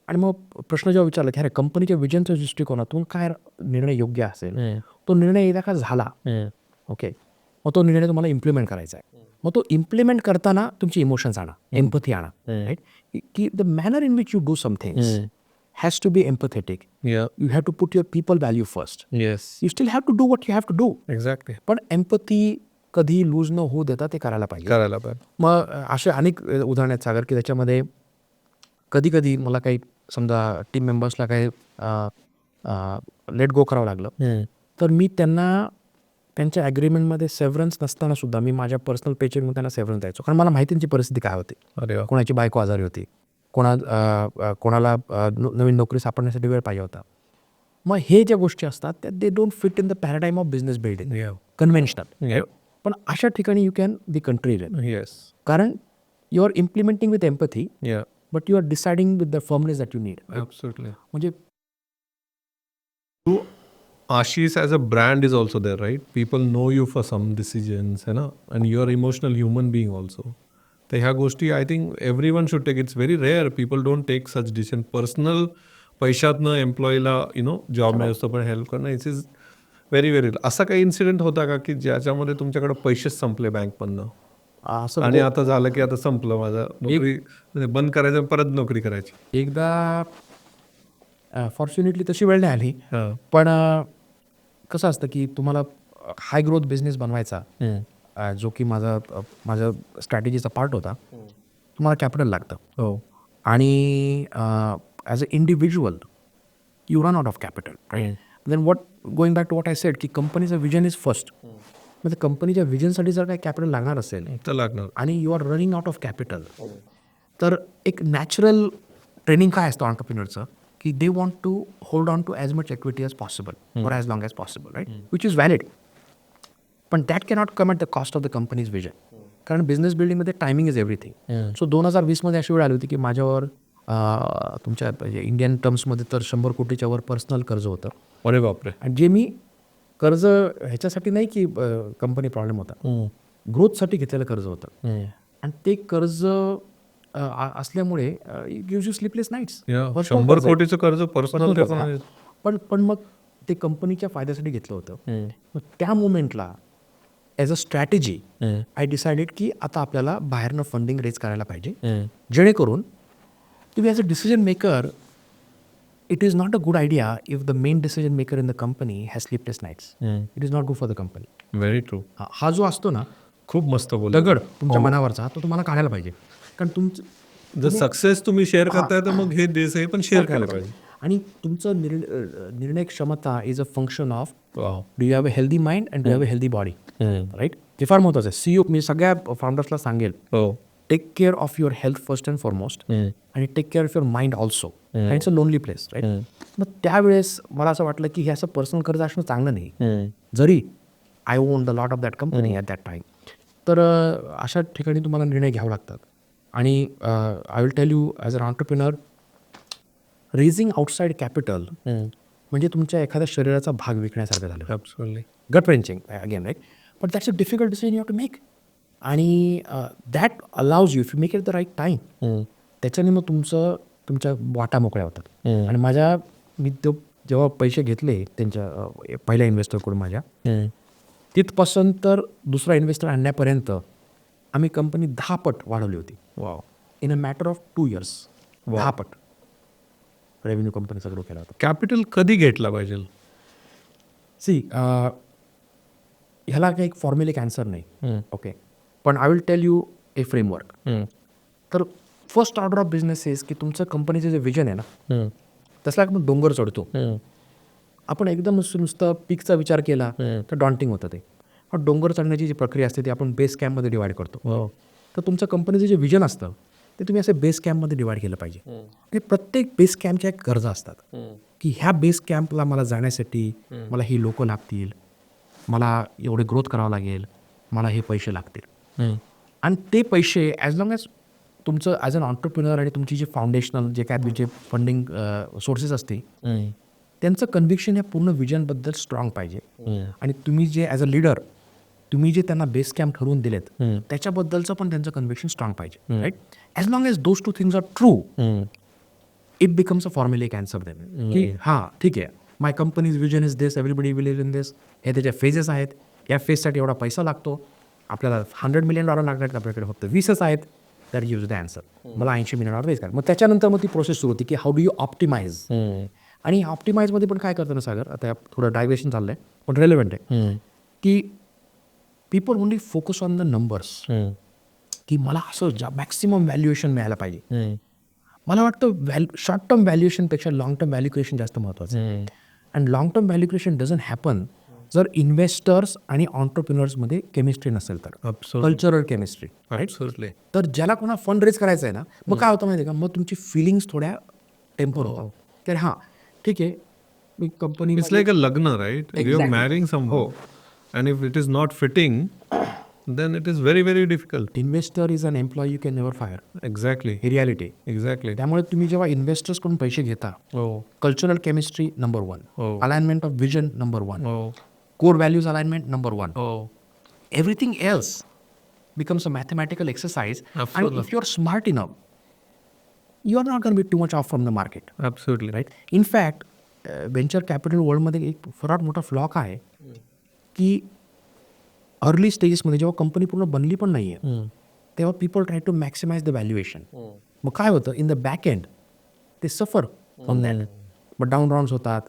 S1: आणि मग प्रश्न जेव्हा विचारला की अरे कंपनीच्या विजनच्या दृष्टिकोनातून काय निर्णय योग्य असेल, तो निर्णय एकदा का झाला ओके, मग तो निर्णय तुम्हाला इम्प्लिमेंट करायचा आहे. मग तो इम्प्लिमेंट करताना तुमची इमोशन्स आणा, एम्पथी आणा. राईट की the manner in which you do somethings has to be empathetic.
S2: Yeah
S1: you have to put your people value first.
S2: Yes
S1: you still have to do what you have to do.
S2: Exactly
S1: पण empathy कधी lose न होऊ देता ते करायला पाहिजे.
S2: करायला पाहिजे.
S1: मग असे अनेक उदाहरण आहेत सागर की त्याच्यामध्ये कधी कधी मला काही समजा टीम मेंबर्सला काही लेट गो करावं लागलं तर मी त्यांना त्यांच्या ॲग्रीमेंटमध्ये सेव्हरन्स नसताना सुद्धा मी माझ्या पर्सनल पेचेकमध्ये त्यांना सेव्हरन्स द्यायचो. कारण मला माहिती त्यांची परिस्थिती काय होती.
S2: अरे वा
S1: कोणाची बायको आजारी होती, कोणाला नवीन नोकरी सापडण्यासाठी वेळ पाहिजे होता. मग हे ज्या गोष्टी असतात त्या they don't fit in the paradigm of business building conventional. पण अशा ठिकाणी you can be contrarian.
S2: Yes
S1: कारण you are implementing with empathy
S2: yeah
S1: but you are deciding with the firmness that you need.
S2: Absolutely.
S1: म्हणजे
S2: Ashish as a brand is also there, right? People know you for some decisions, है ना? And you're an emotional human being also. तर ह्या गोष्टी I think everyone should take. It's very rare people don't take such decision. Personal पैशातनं एम्प्लॉईला job मिळतो पण help करणं इट्स इज व्हेरी व्हेरी. असा काही इन्सिडेंट होता का की ज्याच्यामध्ये तुमच्याकडे पैसेच संपले बँकमधनं
S1: असं
S2: आणि आता झालं की आता संपलं माझं नोकरी बंद करायचं परत नोकरी करायची?
S1: एकदा फॉर्च्युनेटली तशी वेळ नाही आली.
S2: हां
S1: पण कसं असतं की तुम्हाला हाय ग्रोथ बिझनेस बनवायचा जो की माझा स्ट्रॅटेजीचा पार्ट होता, तुम्हाला कॅपिटल लागतं.
S2: हो
S1: आणि as a individual you run out of capital. Right. Then what going back to what I said की कंपनीचं विजन इज फर्स्ट. म्हणजे कंपनीच्या विजनसाठी जर काही कॅपिटल लागणार असेल
S2: तर लागणार.
S1: आणि you are running out of capital तर एक नॅचरल ट्रेनिंग काय असतं ऑन्टरप्रिनरचं की they want to hold on to as much equity as possible और as long as possible. Right. Which is valid. पण that cannot come at the cost of the company's vision. कारण business बिल्डिंगमध्ये timing is everything. So 2020मध्ये अशी वेळ आली होती की माझ्यावर तुमच्या इंडियन टर्म्समध्ये तर 100 कोटीच्या वर पर्सनल कर्ज होतं.
S2: अरे बापरे.
S1: आणि जे मी कर्ज ह्याच्यासाठी नाही की कंपनी प्रॉब्लेम होता, ग्रोथसाठी घेतलेलं कर्ज होतं. आणि ते कर्ज असल्यामुळे गिव्स यू स्लीपलेस नाईट्स.
S2: 100 कोटीचं कर्ज पर्सनल.
S1: पण मग ते कंपनीच्या फायद्यासाठी घेतलं होतं. मग त्या मोमेंटला as a strategy I decided की आता आपल्याला बाहेरनं फंडिंग रेज करायला पाहिजे, जेणेकरून तुम्ही as a decision maker it is not a good idea if the main decision maker in the company has sleepless nights. It is not good for the company.
S2: Very true.
S1: हा जो असतो ना
S2: खूप मस्त बोल.
S1: दगड तुमच्या मनावरचा तो तुम्हाला काढायला पाहिजे. कारण तुमचं
S2: जर सक्सेस तुम्ही शेअर करताय तर मग हे देश हे पण शेअर करायला पाहिजे.
S1: आणि तुमचं निर्णय क्षमता is a function of
S2: wow.
S1: Do you have a healthy mind and do have a healthy body. Right. ते फार महत्त्वाचं आहे. CEO मी सगळ्या फाउंडर्सला सांगेल
S2: हो
S1: take care of your health first and foremost आणि take care of your mind also. It's a lonely place. Right. मग त्यावेळेस मला असं वाटलं की हे असं पर्सनल कर्ज असणं चांगलं नाही, जरी I own the lot of that company at that time. तर अशा ठिकाणी तुम्हाला निर्णय घ्यावे लागतात. आणि I will tell you as a entrepreneur raising outside capital म्हणजे तुमच्या एखाद्या शरीराचा भाग विकण्यासारखं झालं.
S2: Absolutely.
S1: Gut wrenching again. Right. But that's a difficult decision you have to make. आणि that allows you if you make it the right time त्याच्याने मग तुमच्या वाटा मोकळ्या होतात. आणि मी तो जेव्हा पैसे घेतले त्यांच्या पहिल्या इन्व्हेस्टरकडून माझ्या तिथपासून तर दुसरा इन्व्हेस्टर आणण्यापर्यंत आम्ही कंपनी 10 पट वाढवली होती.
S2: Wow.
S1: In a matter of 2 years 10 पट रेव्हेन्यू कंपनीचा ग्रो केला होता.
S2: कॅपिटल कधी घेतला पाहिजे?
S1: सी ह्याला काही एक फॉर्म्युलिक आन्सर नाही. ओके. पण I will tell you a framework. तर first order of business is की तुमचं कंपनीचं जे विजन आहे ना तसला आपण डोंगर चढतो. आपण एकदम नुसतं पीकचा विचार केला तर डॉन्टिंग होतं ते. पण डोंगर चढण्याची जी प्रक्रिया असते ती आपण बेस कॅम्पमध्ये डिवाइड करतो. तर तुमचं कंपनीचं जे विजन असतं ते तुम्ही असे बेस कॅम्पमध्ये डिवाइड केलं पाहिजे. आणि प्रत्येक बेस कॅम्पच्या एक गरजा असतात की ह्या बेस कॅम्पला मला जाण्यासाठी मला ही लोकं लागतील, मला एवढे ग्रोथ करावं लागेल, मला हे पैसे लागतील. आणि ते पैसे ॲज लॉंग ॲज तुमचं ॲज अन ऑन्टरप्रिनर आणि तुमची जी फाउंडेशनल जे काय तुमचे फंडिंग सोर्सेस असते त्यांचं कन्व्हिक्शन या पूर्ण विजनबद्दल स्ट्रॉंग पाहिजे. आणि तुम्ही जे ॲज अ लीडर तुम्ही जे त्यांना बेस कॅम्प ठरवून दिलेत त्याच्याबद्दलचं पण त्यांचं कन्व्हिक्शन स्ट्रॉंग पाहिजे. Right. As long as those two things are true it becomes a formulaic answer them की हां ठीक आहे, my company's vision is this, everybody believe in this, हे त्याच्या फेजेस आहेत, या फेजसाठी एवढा पैसा लागतो, आपल्याला $100 मिलियन लागणार आहेत, आपल्याकडे फक्त 20च आहेत, तर यूज द आन्सर, मला $80 मिलियन वेस्ट करा. मग त्याच्यानंतर मग ती प्रोसेस सुरू होती की हाऊ डू यू ऑप्टिमाइज. आणि ऑप्टिमाइजमध्ये पण काय करतं ना सागर, आता थोडं डायव्हेशन चाललंय पण रेलेव्हंट आहे की people only focus on the numbers की मला असं मॅक्सिमम व्हॅल्युएशन मिळायला पाहिजे. मला वाटतं शॉर्ट टर्म व्हॅल्युएशनपेक्षा लॉंग टर्म व्हॅल्युएशन जास्त महत्त्वाचं आहे. And long term valuation doesn't happen जर इन्व्हेस्टर्स आणि ऑन्टरप्रिनर्समध्ये केमिस्ट्री नसेल तर, कल्चरल केमिस्ट्री.
S2: Absolutely.
S1: तर ज्याला कोणा फंड रेज करायचं आहे ना, मग काय होतं माहिती आहे का, मग तुमची फिलिंग्स थोड्या टेम्पर होतात. तर हां ठीक आहे, मी company
S2: It's like a lagna, right? You're
S1: Exactly.
S2: marrying someone, and if it is not fitting, then it is very, very difficult.
S1: Investor is an employee you can never fire,
S2: Exactly.
S1: ही reality.
S2: Exactly.
S1: त्यामुळे तुम्ही जेव्हा इन्व्हेस्टर्सकडून पैसे घेता,
S2: Oh.
S1: Cultural chemistry number 1,
S2: Oh.
S1: Alignment of vision number 1,
S2: Oh.
S1: Core values alignment number 1,
S2: Oh.
S1: everything else becomes a mathematical exercise.
S2: Absolutely.
S1: And if you're smart enough, you are not going to be too much off from the market.
S2: Absolutely.
S1: Right? In fact, venture capital वर्ल्डमध्ये एक फार मोठा flock आहे की early स्टेजेसमध्ये जेव्हा company पूर्ण बनली पण नाही आहे तेव्हा people try to maximise the valuation. मग काय होतं, इन द बॅक एंड ते सफर फ्रॉम दॅट. मग डाऊन राऊंड्स होतात,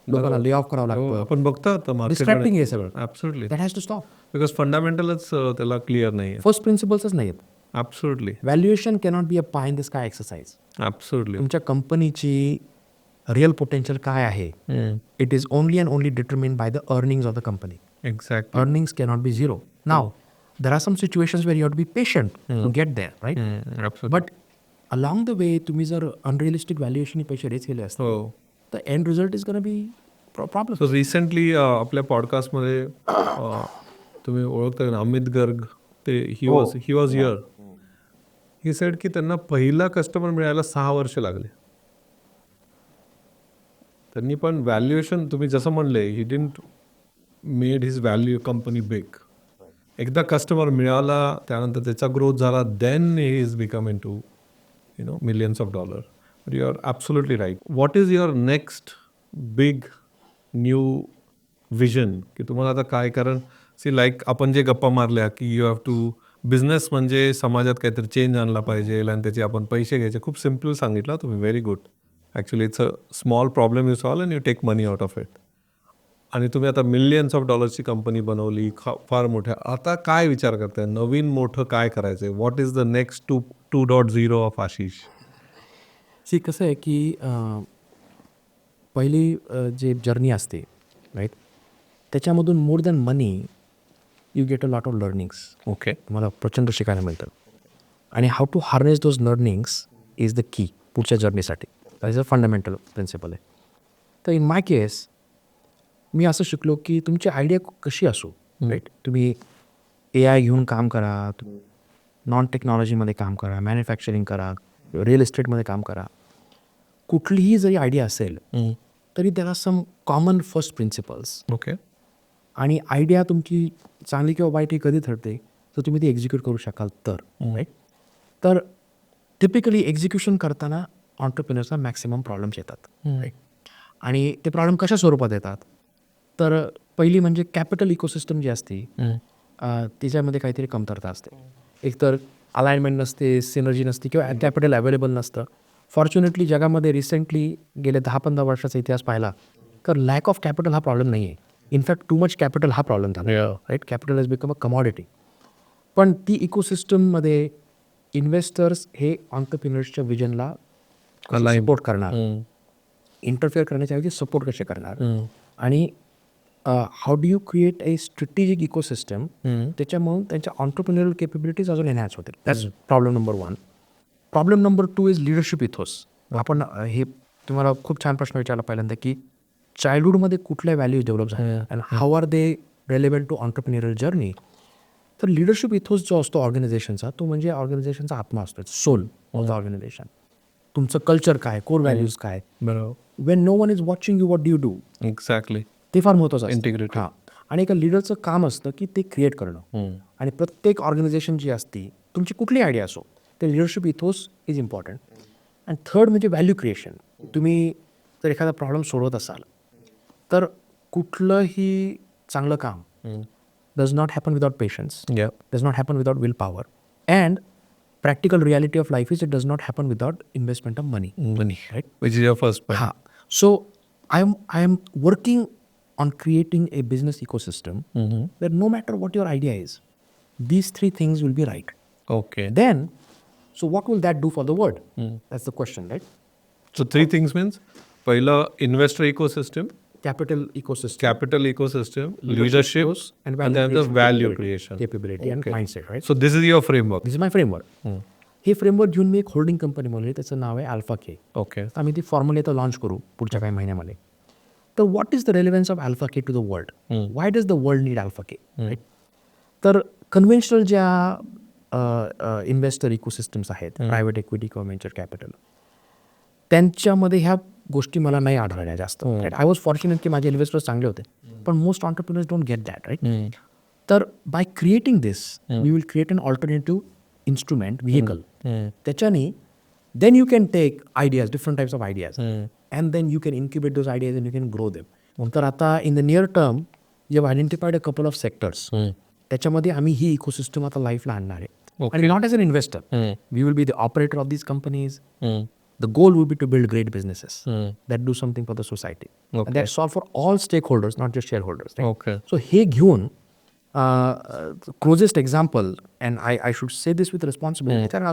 S1: लोकांना ले ऑफ करावं लागतं,
S2: आपण बघतो आता
S1: डिस्ट्रॅक्टिंग आहे सगळं.
S2: Absolutely,
S1: that has to stop.
S2: Because फंडामेंटलच त्याला क्लिअर नाही आहे.
S1: फर्स्ट प्रिन्सिपल्सच नाही आहेत.
S2: Absolutely.
S1: Valuation cannot be a pie in the sky exercise.
S2: Absolutely.
S1: तुमच्या कंपनीची रिअल पोटेन्शियल काय आहे, it is only and only determine by the earnings of the company.
S2: Exactly.
S1: Earnings cannot be zero. Now, there are some situations where you have to be patient to get there, right?
S2: Absolutely.
S1: But along the way, तुम्ही जर unrealistic valuation पैसे raise केले असते,
S2: हो.
S1: तर end result is gonna be problem.
S2: So recently आपल्या पॉडकास्टमध्ये तुम्ही ओळखता ना अमित गर्ग, ते he was here. He said की त्यांना पहिला कस्टमर मिळायला 6 वर्ष लागले. त्यांनी पण व्हॅल्युएशन तुम्ही जसं म्हणले, he didn't made his value company big. एकदा कस्टमर मिळाला, त्यानंतर त्याचा ग्रोथ झाला, then he is become in to millions of dollar. But you are absolutely right. What is your next big new vision की तुम्हाला आता काय, कारण सी लाईक आपण जे गप्पा मारल्या की यू हॅव टू बिझनेस म्हणजे समाजात काहीतरी चेंज आणला पाहिजे आणि त्याचे आपण पैसे घ्यायचे, खूप सिम्पल सांगितलं तुम्ही. Very good. Actually it's a small problem you solve and you take money out of it. आणि तुम्ही आता मिलियन्स ऑफ डॉलर्सची कंपनी बनवली, फार मोठ्या. आता काय विचार करताय, नवीन मोठं काय करायचं आहे? What is the next 2.0 of Ashish?
S1: See कसं आहे की पहिली जे जर्नी असते राईट, त्याच्यामधून more than money you get a lot of learnings.
S2: Okay.
S1: तुम्हाला प्रचंड शिकायला मिळतं. आणि how to harness those learnings is the key पुढच्या जर्नीसाठी. That is a fundamental principle आहे. तर इन माय केस मी असं शिकलो की तुमची आयडिया कशी असो, राईट, तुम्ही AI घेऊन काम करा, नॉन टेक्नॉलॉजीमध्ये काम करा, मॅन्युफॅक्चरिंग करा, रिअल इस्टेटमध्ये काम करा, कुठलीही जरी आयडिया असेल तरी there are some common first principles.
S2: Okay.
S1: आणि आयडिया तुमची चांगली किंवा वाईट ही कधी ठरते तर तुम्ही ती एक्झिक्यूट करू शकाल तर, राईट. तर टिपिकली एक्झिक्युशन करताना ऑन्टरप्रिनर्सना मॅक्सिमम प्रॉब्लेम्स येतात, राईट. आणि ते प्रॉब्लेम कशा स्वरूपात येतात, तर पहिली म्हणजे कॅपिटल इकोसिस्टम जी असते तिच्यामध्ये काहीतरी कमतरता असते. एकतर अलाइनमेंट नसते, सिनर्जी नसते किंवा कॅपिटल अवेलेबल नसतं. फॉर्च्युनेटली जगामध्ये रिसेंटली गेले 10-15 वर्षाचा इतिहास पाहिला तर लॅक ऑफ कॅपिटल हा प्रॉब्लेम नाही आहे. इनफॅक्ट टू मच कॅपिटल हा प्रॉब्लेम झाला, right. Capital has become a commodity. पण ती इकोसिस्टममध्ये इन्व्हेस्टर्स हे ऑन्टरप्रिनर्सच्या विजनला सपोर्ट करणार, इंटरफेअर करण्याच्या ऐवजी सपोर्ट कसे करणार, आणि how do you create a strategic ecosystem, त्याच्यामुळे त्यांच्या ऑन्टरप्रिनरियल केपेबिलिटीज अजून एनहॅन्स होतील. That's problem number 1. Problem number 2 is leadership ethos. आपण हे तुम्हाला खूप छान प्रश्न विचारला पहिल्यांदा की चाइल्डहुडमध्ये कुठल्या व्हॅल्यूज डेव्हलप झाल्या and how are they relevant to entrepreneurial journey. तर लिडरशिप इथोच जो असतो ऑर्गनायझेशनचा, तो म्हणजे ऑर्गनायझेशनचा आत्मा असतो, सोल ऑफ द ऑर्गनायझेशन. तुमचं कल्चर काय, कोर व्हॅल्यूज काय,
S2: बरोबर,
S1: when no one is watching you, what do you do,
S2: exactly,
S1: ते फार महत्त्वाचं असतं.
S2: इंटिग्रेटेड.
S1: हां, आणि एका लिडरचं काम असतं की ते क्रिएट करणं. आणि प्रत्येक ऑर्गनायझेशन जी असती, तुमची कुठली आयडिया असो, ते लिडरशिप इथोस इज इम्पॉर्टंट. आणि थर्ड म्हणजे व्हॅल्यू क्रिएशन. तुम्ही जर एखादा प्रॉब्लेम सोडवत असाल, तर कुठलंही चांगलं काम does not happen without patience, does not happen without will power, and practical reality of life is it does not happen without investment of money.
S2: Money,
S1: right?
S2: which is your first point.
S1: Ha. So I am working on creating a business ecosystem where no matter what your idea is, these three things will be right.
S2: Okay.
S1: Then, so what will that do for the world? That's the question, right?
S2: So 3 things means पहिला investor ecosystem,
S1: Capital ecosystem,
S2: capital ecosystem, leadership,
S1: and
S2: and then the value creation.
S1: capability and
S2: Okay.
S1: mindset, right?
S2: So this is your framework.
S1: This is my framework. हे framework घेऊन मी एक holding company बनवली, त्याचं नाव आहे alpha के.
S2: Okay.
S1: आम्ही ती formally आता launch करू पुढच्या काही महिन्यामध्ये. तर what is the relevance of alpha K to the world? Why does the world need alpha K? Right. तर कन्व्हेन्शनल ज्या इन्व्हेस्टर इकोसिस्टम्स आहेत, प्रायव्हेट इक्विटी किंवा व्हेंचर कॅपिटल, त्यांच्यामध्ये ह्या गोष्टी मला नाही आढळल्या जास्त. आय वॉज फॉर्च्युनेट की माझे इन्व्हेस्टर्स चांगले होते, पण most entrepreneurs don't get that, right. तर by creating this we will create an alternative instrument, vehicle. त्याच्याने then you can take ideas, different types of ideas, and then you can incubate those ideas and you can grow them. तर आता in the near term we have identified a couple of sectors, त्याच्यामध्ये आम्ही ही ecosystem आता लाईफला आणणार आहे. आणि not as an investor, we will be the operator of these companies. The goal will be to build great businesses that do something for the society.
S2: Okay.
S1: And that solve for all stakeholders, not just shareholders. Right?
S2: Okay.
S1: So हे घेऊन the closest example, and I should say this with responsibility,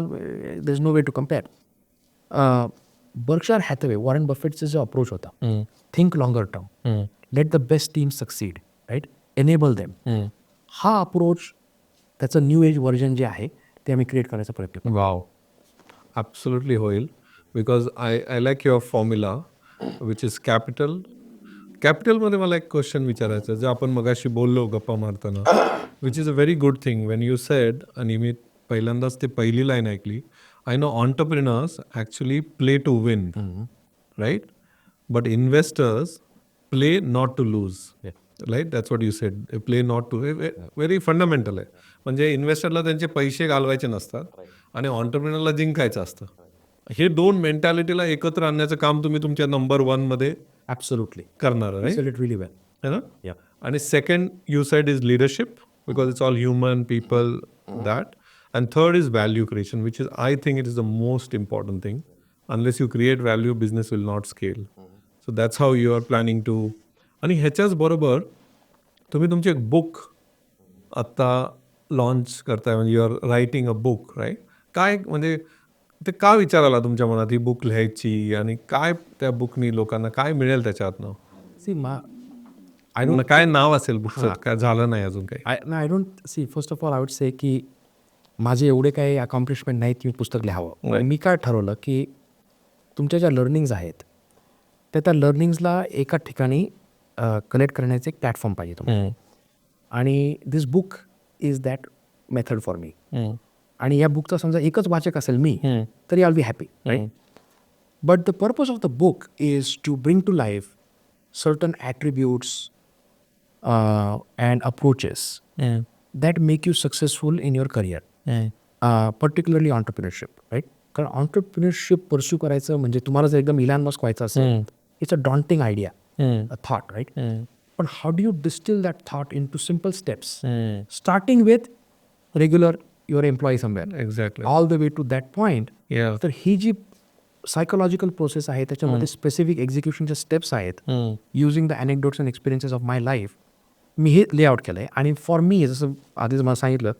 S1: there's no way to compare. Berkshire Hathaway, Warren Buffett's जो approach होता, think longer term, let the best teams succeed, right? Enable them. हा approach, त्याचं new age version जे आहे ते आम्ही create करायचा प्रयत्न करू.
S2: Wow. Absolutely होईल. Because I like your formula, which is capital. कॅपिटलमध्ये मला एक क्वेश्चन विचारायचं, जे आपण मगाशी बोललो गप्पा मारताना, which is a very good thing when you said, आणि मी पहिल्यांदाच ते पहिली लाईन ऐकली, I know entrepreneurs actually play to win, right, but investors play not to lose, right. That's what you said, play not to, very fundamental आहे. म्हणजे इन्व्हेस्टरला त्यांचे पैसे घालवायचे नसतात आणि ऑन्टरप्रिनरला जिंकायचं असतं. हे दोन मेंटॅलिटीला एकत्र आणण्याचं काम तुम्ही तुमच्या नंबर 1 मध्ये
S1: ॲब्सोल्युटली
S2: करणार, राईट,
S1: रिली वेल,
S2: है ना. आणि second you said is leadership, because it's all human people, that. And third is value creation, which is I think it is the most important thing. Unless you create value, business will not scale. So that's how you are planning to. आणि ह्याच्याच बरोबर तुम्ही तुमचे एक book आत्ता launch करताय, म्हणजे you are writing a book, right. काय म्हणजे ते का विचार आला तुमच्या मनात ही बुक लिहायची, आणि काय त्या बुकनी लोकांना काय मिळेल त्याच्यातनं?
S1: सी
S2: काय नाव असेल बुकचं? काय झालं नाही अजून काही?
S1: I don't see, first of all I would से की माझे एवढे काही अकॉम्प्लिशमेंट नाहीत की मी पुस्तक लिहावं.
S2: Right.
S1: मी काय ठरवलं की तुमच्या ज्या लर्निंग्ज आहेत त्या लर्निंग्सला एका ठिकाणी कनेक्ट करण्याचं एक प्लॅटफॉर्म पाहिजे तुम्हाला. आणि this book is that method for me. आणि या बुकचा समजा एकच वाचक असेल मी, तरी I will be happy, right. But the purpose of the book is to bring to life certain attributes and approaches that make you successful in your career, particularly entrepreneurship, right. कारण ऑन्टरप्रिनरशिप परस्यू करायचं म्हणजे तुम्हाला जर एकदम Elon Musk व्हायचं असेल, it's a daunting idea, a thought, right. पण how do you distil that thought into simple steps, starting with regular your employee somewhere,
S2: exactly,
S1: all the way to that point.
S2: Yeah,
S1: तर ही जी psychological process आहे त्याच्यामध्ये specific एक्झिक्युशनच्या steps आहेत, using the anecdotes and experiences of my life. मी हे layout केलं आहे. आणि फॉर मी, जसं आधीच मला सांगितलं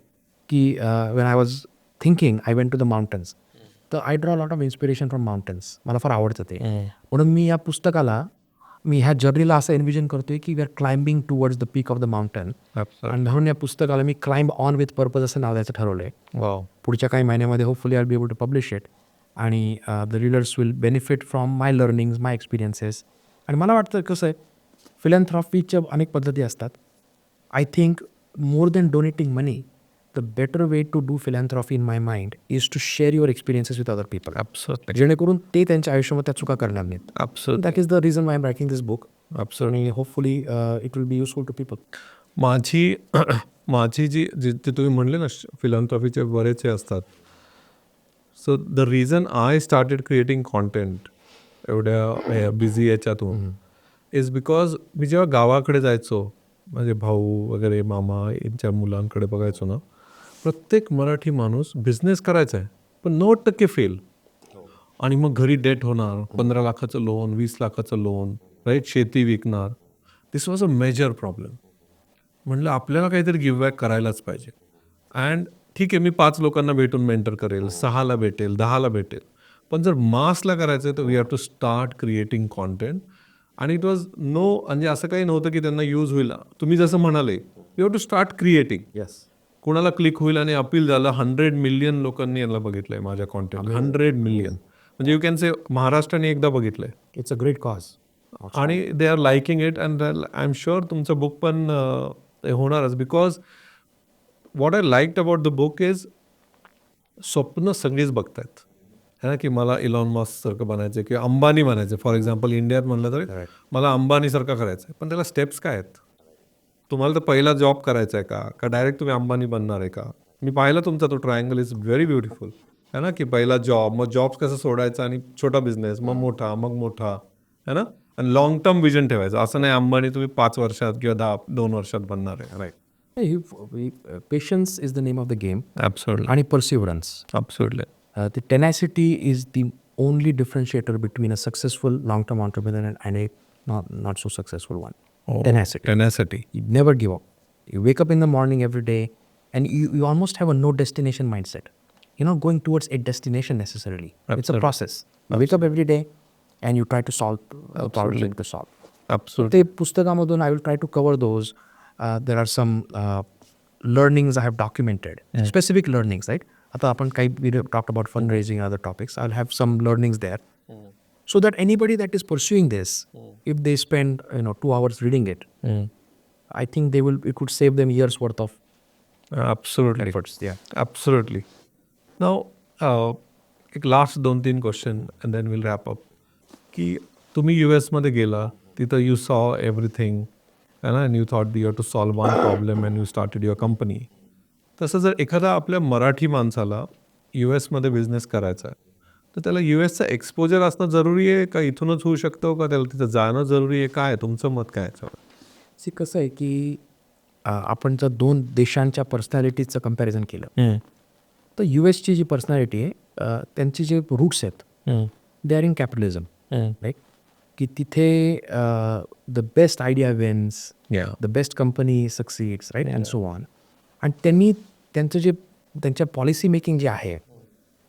S1: की when I was thinking I went to the mountains, तर I draw lot of inspiration from mountains. मला फार आवडतं ते. म्हणून मी या पुस्तकाला, मी ह्या जर्नीला असं एन्व्हिजन करतोय की we are climbing towards the peak of the mountain. आणि म्हणून या पुस्तकाला मी क्लाइंब ऑन विथ पर्पज असं नाव द्यायचं ठरवलं आहे.
S2: वाव.
S1: पुढच्या काही महिन्यामध्ये hopefully I will be able to publish it. आणि the readers will benefit from my learnings, my experiences. आणि मला वाटतं कसं आहे, फिलॅन्थ्रॉपीच्या अनेक पद्धती असतात. I think more than donating money, the better way to do philanthropy in my mind is to share your experiences with other people.
S2: Absolutely.
S1: जेणेकरून ते त्यांच्या आयुष्यामध्ये त्या चुका करणार नाहीत.
S2: Absolutely.
S1: That is the reason why I'm writing this book.
S2: Absolutely.
S1: आणि hopefully it will be useful to people.
S2: माझी जी ते तुम्ही म्हणले ना फिलॉन्थॉफीचे बरेचसे असतात. So the reason I started creating content एवढ्या बिझी याच्यातून इज बिकॉज मी जेव्हा गावाकडे जायचो, माझे भाऊ वगैरे मामा यांच्या मुलांकडे बघायचो ना, प्रत्येक मराठी माणूस बिझनेस करायचा आहे पण 90% फेल. आणि मग घरी डेट होणार, 15 लाखाचं लोन, 20 लाखाचं लोन, राईट, शेती विकणार. दिस वॉज अ मेजर प्रॉब्लेम. म्हटलं आपल्याला काहीतरी गिव्ह बॅक करायलाच पाहिजे. अँड ठीक आहे, मी 5 लोकांना भेटून मेंटर करेल, 6ला भेटेल, 10ला भेटेल, पण जर मासला करायचं आहे तर we have to start creating content. आणि इट वॉज म्हणजे असं काही नव्हतं की त्यांना यूज होईल. तुम्ही जसं म्हणाले, you have to start creating.
S1: Yes.
S2: कुणाला क्लिक होईल आणि अपील झालं. 100 मिलियन लोकांनी याला बघितलंय माझ्या कॉन्टेंट. 100 मिलियन म्हणजे यू कॅन से महाराष्ट्राने एकदा बघितलंय.
S1: It's a great cause.
S2: आणि they are liking it. And I am sure तुमचं बुक पण होणारच. Because what I liked about the book is स्वप्न सगळीच बघतायत है ना, की मला इलॉन मस्कसारखं बनायचं किंवा अंबानी बनायचं. फॉर एक्झाम्पल इंडियात म्हणलं तर मला अंबानीसारखं करायचं आहे, पण त्याला स्टेप्स काय आहेत? तुम्हाला तर पहिला जॉब करायचा आहे का डायरेक्ट तुम्ही अंबानी बनणार आहे का? मी पाहिलं तुमचा तो ट्रायंगल इज व्हेरी ब्युटिफुल है ना, की पहिला जॉब, मग जॉब कसं सोडायचा आणि छोटा बिझनेस, मग मोठा है ना. आणि लॉंग टर्म विजन ठेवायचं. असं नाही अंबानी तुम्ही 5 वर्षात किंवा 2 वर्षात बनणार आहे. Right.
S1: Patience is the name of the game.
S2: Absolutely.
S1: आणि perseverance.
S2: Absolutely.
S1: The tenacity is the only differentiator between a successful long-term entrepreneur and a not so successful one. Tenacity. You never give up. You wake up in the morning every day and you almost have a no destination mindset. You're not going towards a destination necessarily. It's a process. You wake up every day and you try to solve the problems you need to solve.
S2: Absolutely.
S1: ते पुस्तकामधून I will try to cover those. There are some learnings I have documented. Specific learnings, right? आता आपण काही we talked about fundraising and other topics. I'll have some learnings there. So that anybody that is pursuing this, if they spend 2 hours reading it, I think it could save them years worth of
S2: Absolutely.
S1: efforts. Yeah.
S2: Absolutely. Now, एक last 2-3 question and then will wrap up. की तुम्ही US मध्ये गेला, तिथं you saw everything and you thought you have to solve one problem and you started your company. तसं जर एखादा आपल्या मराठी माणसाला US मध्ये बिझनेस करायचा आहे, तर त्याला US चा एक्सपोजर असणं जरुरी आहे का इथूनच होऊ शकतो, का त्याला तिथं जाणं जरुरी आहे? काय तुमचं मत काय याच्यावर?
S1: कसं आहे की आपण जर 2 देशांच्या पर्सनॅलिटीजचं कम्पॅरिझन केलं तर US ची जी पर्सनॅलिटी आहे, त्यांची जे रूट्स आहेत they are in capitalism. Right. की तिथे the best idea wins, the best company succeeds, right, and so on. आणि त्यांच्या पॉलिसी मेकिंग जे आहे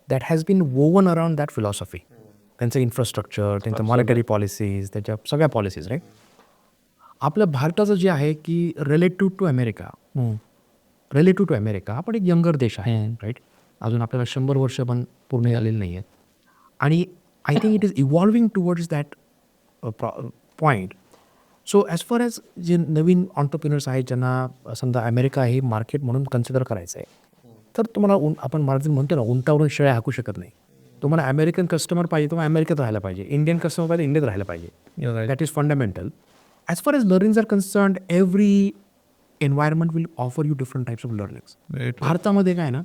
S1: that has been woven around that philosophy. त्यांचं इन्फ्रास्ट्रक्चर, त्यांच्या मॉनिटरी पॉलिसीज, त्याच्या सगळ्या पॉलिसीज, राईट. आपलं भारताचं जे आहे की रिलेटिव्ह टू अमेरिका आपण एक यंगर देश आहे, राईट. अजून आपल्याला 100 वर्ष पण पूर्ण झालेली नाही आहेत. आणि I think it is evolving towards that point. So as far as जे नवीन ऑन्टरप्रिनर्स आहेत ज्यांना समजा अमेरिका हे मार्केट म्हणून कन्सिडर करायचं आहे, तर तुम्हाला आपण मराठीत म्हणतो ना, उंटावरून शेळ्या हाकू शकत नाही. तुम्हाला अमेरिकन कस्टमर पाहिजे, तुम्हाला अमेरिकेत राहायला पाहिजे. इंडियन कस्टमर पाहिजे, इंडियात राहायला पाहिजे. That is fundamental. As far as learnings are concerned, every environment will offer you different types of learnings. भारतामध्ये काय ना,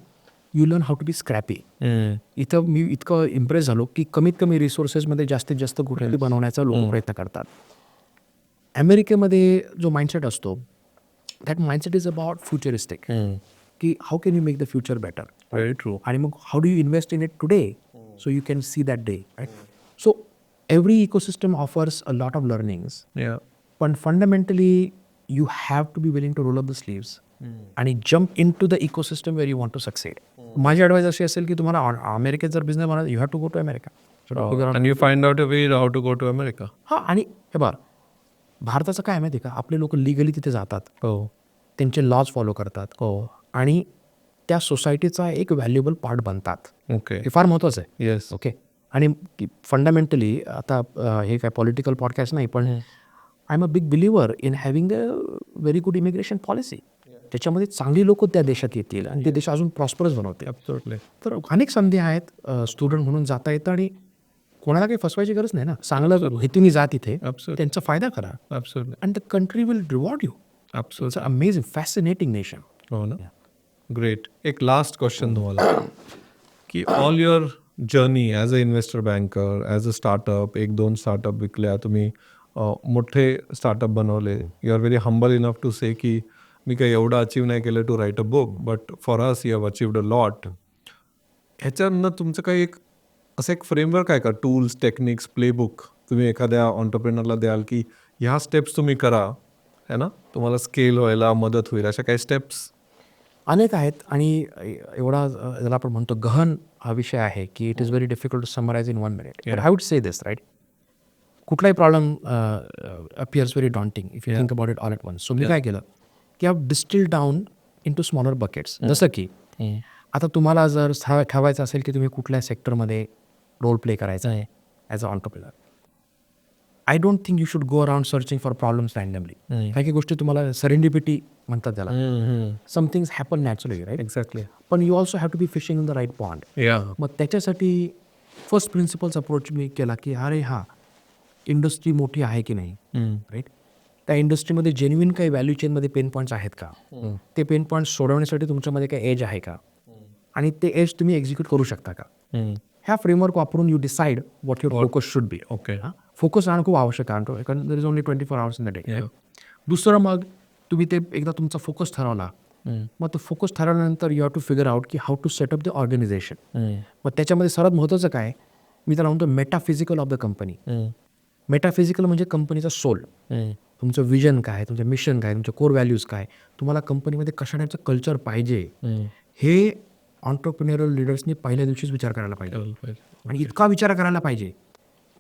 S1: you learn how to be scrappy. इथं मी इतकं इम्प्रेस झालो की कमीत कमी रिसोर्सेसमध्ये जास्तीत जास्त गोष्टी बनवण्याचा लोक प्रयत्न करतात. अमेरिकेमध्ये जो माइंडसेट असतो that mindset is about futuristic, की how can you make the future better.
S2: Very true.
S1: आणि मग how do you invest in it today so you can see that day, right. So every ecosystem offers a lot of learnings. पण fundamentally you have to be willing to roll up the sleeves आणि jump into the ecosystem where you want to succeed. माझी advice अशी असेल की तुम्हाला अमेरिकेत जर business बनवायचा, you have to go to America.
S2: And you find out a way how to go to America.
S1: हां. आणि हे बघा, भारताचं काय माहिती आहे का, आपले लोक लिगली तिथे जातात, त्यांचे लॉज फॉलो करतात आणि त्या सोसायटीचा एक व्हॅल्युएबल पार्ट बनतात.
S2: ओके.
S1: हे फार महत्त्वाचं आहे.
S2: येस.
S1: ओके. आणि फंडामेंटली आता हे काय पॉलिटिकल पॉडकास्ट नाही, पण I am a big believer in having a very good immigration policy. त्याच्यामध्ये चांगली लोक त्या देशात येतील आणि ते देश अजून प्रॉस्परस बनवतील.
S2: ॲब्सोल्युटली.
S1: तर अनेक संधी आहेत स्टुडंट म्हणून जाता येतं आणि कोणाला काही फसवायची गरज नाही ना. चांगलं हेतूने जा तिथे,
S2: Absolutely.
S1: त्यांचा फायदा करा
S2: absolutely.
S1: And the country will reward you. It's
S2: absolutely.
S1: Amazing fascinating nation.
S2: हो ना. ग्रेट. एक लास्ट क्वेश्चन तुम्हाला की all your journey as a investor banker, as a startup, 1-2 startup विकल्या तुम्ही, मोठे स्टार्टअप बनवले. You are very humble enough to say की मी काही एवढं अचीव नाही केलं to write a book, but for us you have achieved a lot. ह्याच्यानं तुमचं काही एक असं एक फ्रेमवर्क आहे का, टूल्स, टेक्निक्स, प्लेबुक तुम्ही एखाद्या ऑन्टरप्रेनरला द्याल की ह्या स्टेप्स तुम्ही करा, है ना, तुम्हाला स्केल व्हायला मदत होईल, अशा काही स्टेप्स?
S1: अनेक आहेत आणि एवढा ज्याला आपण म्हणतो गहन हा विषय आहे की it is very difficult to summarise in 1 minute. But I would say this, right, कुठलाही problem appears very daunting if you think about it all at once. So मी काय केलं की I distil down in to smaller buckets. जसं की आता तुम्हाला जर ठरवायचं असेल की तुम्ही कुठल्या सेक्टरमध्ये रोल प्ले करायचा आहे as a entrepreneur, I don't think you should go around searching for problems randomly. काही काही गोष्टी तुम्हाला सेरेंडिपिटी म्हणतात त्याला. Some things happen naturally, right.
S2: Exactly.
S1: पण you also have to be fishing in the right pond.
S2: Yeah.
S1: मग त्याच्यासाठी first principles approach me केला की अरे इंडस्ट्री मोठी आहे की नाही, राईट. त्या इंडस्ट्रीमध्ये जेन्युइन काही व्हॅल्यू चेनमध्ये पेन पॉईंट्स आहेत का, ते पेन पॉईंट्स सोडवण्यासाठी तुमच्यामध्ये काही एज आहे का, आणि ते एज तुम्ही एक्झिक्यूट करू शकता का. ह्या फ्रेमवर्क वापरून you decide what your focus should be.
S2: Okay.
S1: Focus राहणं खूप आवश्यक आहे, कारण there is only 24 hours in the day. दुसरं, मग तुम्ही ते एकदा तुमचा फोकस ठरवला, मग तो फोकस ठरवल्यानंतर you have to figure out की how to set up the organization. मग त्याच्यामध्ये सर्वात महत्त्वाचं काय, मी त्याला म्हणतो metaphysical of the company. Metaphysical म्हणजे कंपनीचा सोल. तुमचं विजन काय, तुमचं मिशन काय, तुमचे कोर व्हॅल्यूज काय, तुम्हाला कंपनीमध्ये कशा टाईपचं कल्चर पाहिजे, हे ऑन्टरप्रिन्युअरल लिडर्सनी पहिल्या दिवशीच विचार करायला पाहिजे. आणि इतका विचार करायला पाहिजे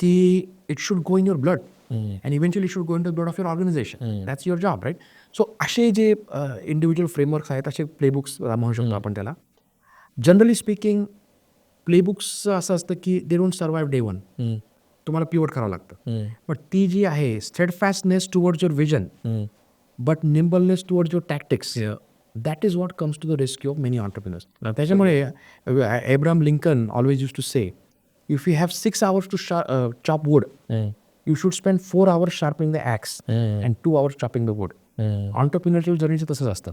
S1: की it should go in your blood and eventually should go in the blood of your organisation. That's your job, right. So असे जे इंडिव्हिज्युअल फ्रेमवर्क्स आहेत, असे प्लेबुक्स म्हणू शकतो आपण त्याला. जनरली स्पीकिंग प्लेबुक्सचं असं असतं की दे डोंट सर्वाइव्ह डे 1. तुम्हाला पिवट करावं लागतं. बट ती जी आहे steadfastness towards your vision but nimbleness towards your tactics, that is what comes to the rescue of many entrepreneurs. त्याच्यामुळे Abraham Lincoln always use to say, if you have 6 hours to chop wood, you should spend 4 hours sharpening the axe and 2 hours chopping the wood. Entrepreneurship जर्नीचं तसंच असतं.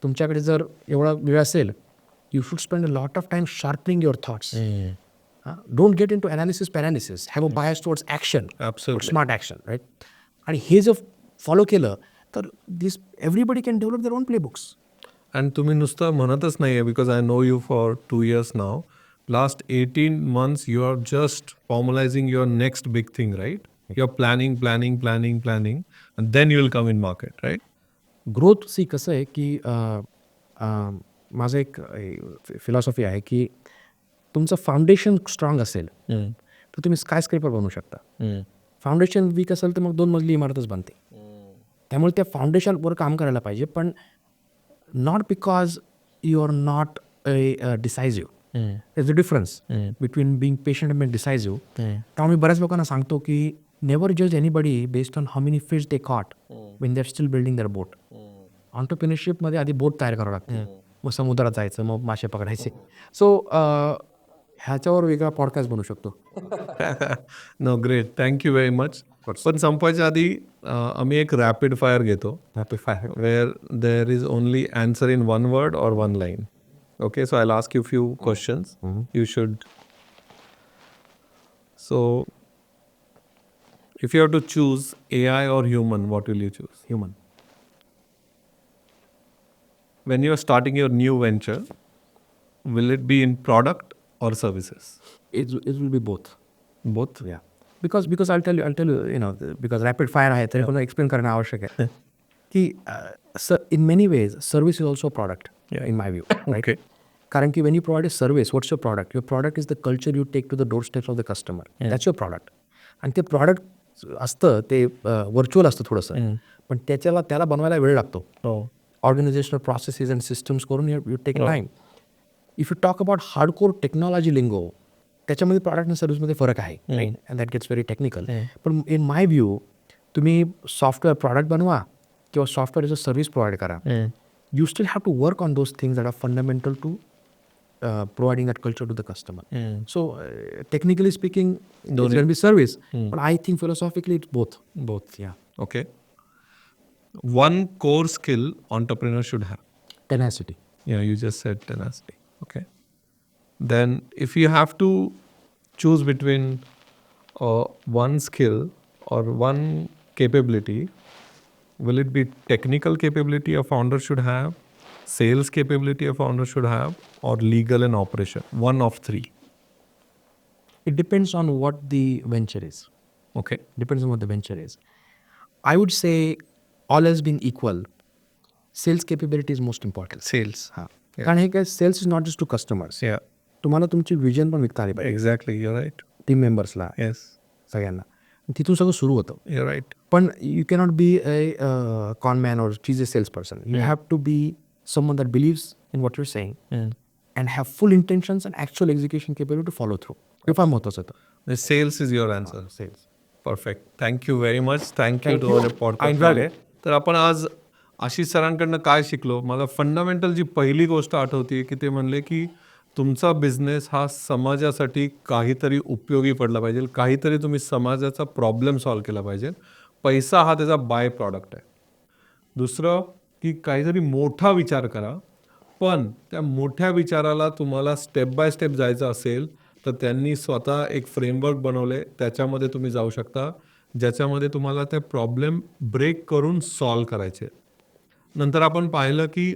S1: तुमच्याकडे जर एवढा वेळ असेल, you should spend a lot of time sharpening your thoughts. Don't get into analysis paralysis, have a bias towards action, smart action, right. आणि हे जर फॉलो केलं तर this everybody can develop their own playbooks.
S2: आणि तुम्ही नुसतं म्हणतच नाही आहे, because I know you for 2 years now. Last 18 months you are just formalising your next big thing, right. You are planning and then you will come in market, right.
S1: Growth कसं आहे की माझं एक फिलॉसॉफी आहे की तुमचं foundation strong असेल तर तुम्ही स्कायस्क्रेपर बनवू शकता. फाउंडेशन वीक असेल तर मग 2 मजली इमारतच बनते. त्यामुळे त्या फाउंडेशनवर काम करायला पाहिजे, पण not because you are not decisive. there's a difference between being patient and being decisive. त्यामुळे मी बऱ्याच लोकांना सांगतो की never judge anybody based on how many fish they caught when they're still building their boat. ऑन्टरप्रिनरशिपमध्ये आधी बोट तयार करावं लागतं, मग समुद्रात जायचं, मग मासे पकडायचे. सो ह्याच्यावर वेगळा पॉडकास्ट बनवू शकतो.
S2: No, great, thank you very much. पण संपवायच्या आधी आम्ही एक रॅपिड फायर घेतो, where there is only answer in 1 word or 1 line. Okay, so I'll ask you a few questions. You should. So, if you have to choose AI or human, what will you choose?
S1: Human.
S2: When you are starting your new venture, will it be in product or services?
S1: It will be both.
S2: Both?
S1: Yeah. Because I'll tell you, because rapid fire आहे तरी मला explain करणं आवश्यक आहे की in many ways service is also a product. Yeah, in my view, right?
S2: Okay.
S1: कारण की when you provide a service, what's your product? Your product is the culture you take to the doorsteps of the customer. That's your product. आणि ते product असतं ते virtual असतं थोडंसं, पण त्याला बनवायला वेळ लागतो. ऑर्गनायझेशनल प्रोसेसेस अँड सिस्टम्स करून you take time. If you talk about hardcore technology lingo, त्याच्यामध्ये प्रॉडक्ट आणि सर्व्हिसमध्ये फरक आहे, and that gets very technical. पण इन माय व्ह्यू, तुम्ही सॉफ्टवेअर प्रॉडक्ट बनवा किंवा software as a service provide करा, you still have to work on those things that are fundamental to providing that culture to the customer. So technically speaking, it's going to be service, but I think philosophically it's both.
S2: Both.
S1: Yeah.
S2: Okay. One core skill entrepreneur should have.
S1: Tenacity.
S2: Yeah, you just said tenacity. Okay. Then if you have to choose between one skill or one capability, will it be technical capability a founder should have, sales capability a founder should have, or legal and operation? One of three.
S1: It depends on what the venture is.
S2: Okay.
S1: Depends on what the venture is. I would say all has been equal. Sales capability is most important.
S2: Sales.
S1: हां. कारण हे काय sales is not just to customers.
S2: Yeah.
S1: तुम्हाला तुमची vision पण विकता आली पाहिजे
S2: Exactly. You're right.
S1: टीम मेंबर्सला,
S2: Yes.
S1: सगळ्यांना. तिथून सगळं सुरू होतं.
S2: You're right.
S1: पण you cannot be a conman or cheese a sales person. You have to be someone that believes in what you're saying and have full intentions and actual execution capability to follow through. हे फार महत्त्वाचं होतं.
S2: The sales is your answer.
S1: Sales.
S2: Perfect. Thank you very much. Thank you
S1: Thank
S2: to
S1: you.
S2: our
S1: I
S2: podcast.
S1: enjoyed it.
S2: तर आपण आज आशिष सरांकडनं काय शिकलो? मला फंडामेंटल जी पहिली गोष्ट आठवते की ते म्हणले की तुमचा बिझनेस हा समाजासाठी काहीतरी उपयोगी पडला पाहिजे, काहीतरी तुम्ही समाजाचा प्रॉब्लेम सॉल्व्ह केला पाहिजे. पैसा हा त्याचा बाय प्रॉडक्ट आहे. दुसरं की काहीतरी मोठा विचार करा, पण त्या मोठ्या विचाराला तुम्हाला स्टेप बाय स्टेप जायचं असेल तर त्यांनी स्वतः एक फ्रेमवर्क बनवले, त्याच्यामध्ये तुम्ही जाऊ शकता, ज्याच्यामध्ये तुम्हाला ते प्रॉब्लेम ब्रेक करून सॉल्व्ह करायचे. नंतर आपण पाहिलं की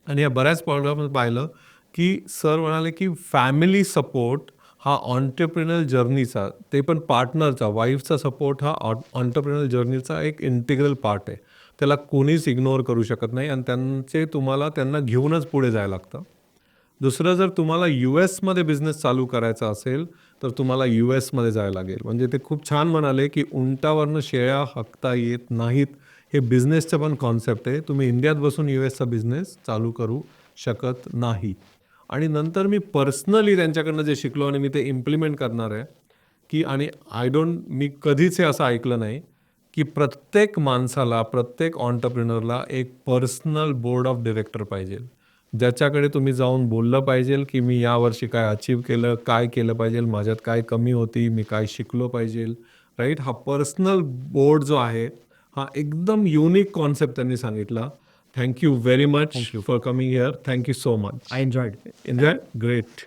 S2: आणि या बऱ्याच प्रॉब्लेम पाहिलं की सर म्हणाले की फॅमिली सपोर्ट हा ऑन्टरप्रिनर जर्नीचा, ते पण पार्टनरचा, वाईफचा सपोर्ट हा ऑन्टरप्रिनर जर्नीचा एक इंटिग्रल पार्ट आहे. त्याला कोणीच इग्नोर करू शकत नाही आणि त्यांना घेऊनच पुढे जायला लागतं. दुसरं, जर तुम्हाला US मध्ये बिझनेस चालू करायचा असेल तर तुम्हाला US मध्ये जायला लागेल. म्हणजे ते खूप छान म्हणाले की उंटावरनं शेळ्या हाकता येत नाहीत, हे बिझनेसचं पण कॉन्सेप्ट आहे. तुम्ही इंडियात बसून US चा बिझनेस चालू करू शकत नाही. आणि नंतर मी पर्सनली त्यांच्याकडनं जे शिकलो आणि मी ते इम्प्लिमेंट करणार आहे की, आणि मी कधीच हे असं ऐकलं नाही की प्रत्येक माणसाला, प्रत्येक ऑन्टरप्रिनरला एक पर्सनल बोर्ड ऑफ डिरेक्टर पाहिजे, ज्याच्याकडे तुम्ही जाऊन बोललं पाहिजे की मी यावर्षी काय अचीव केलं, काय केलं पाहिजे, माझ्यात काय कमी होती, मी काय शिकलो पाहिजे, राईट. हा पर्सनल बोर्ड जो आहे हा एकदम युनिक कॉन्सेप्ट त्यांनी सांगितला. Thank you very much for coming here. Thank you so much.
S1: I enjoyed.
S2: Enjoy. Great.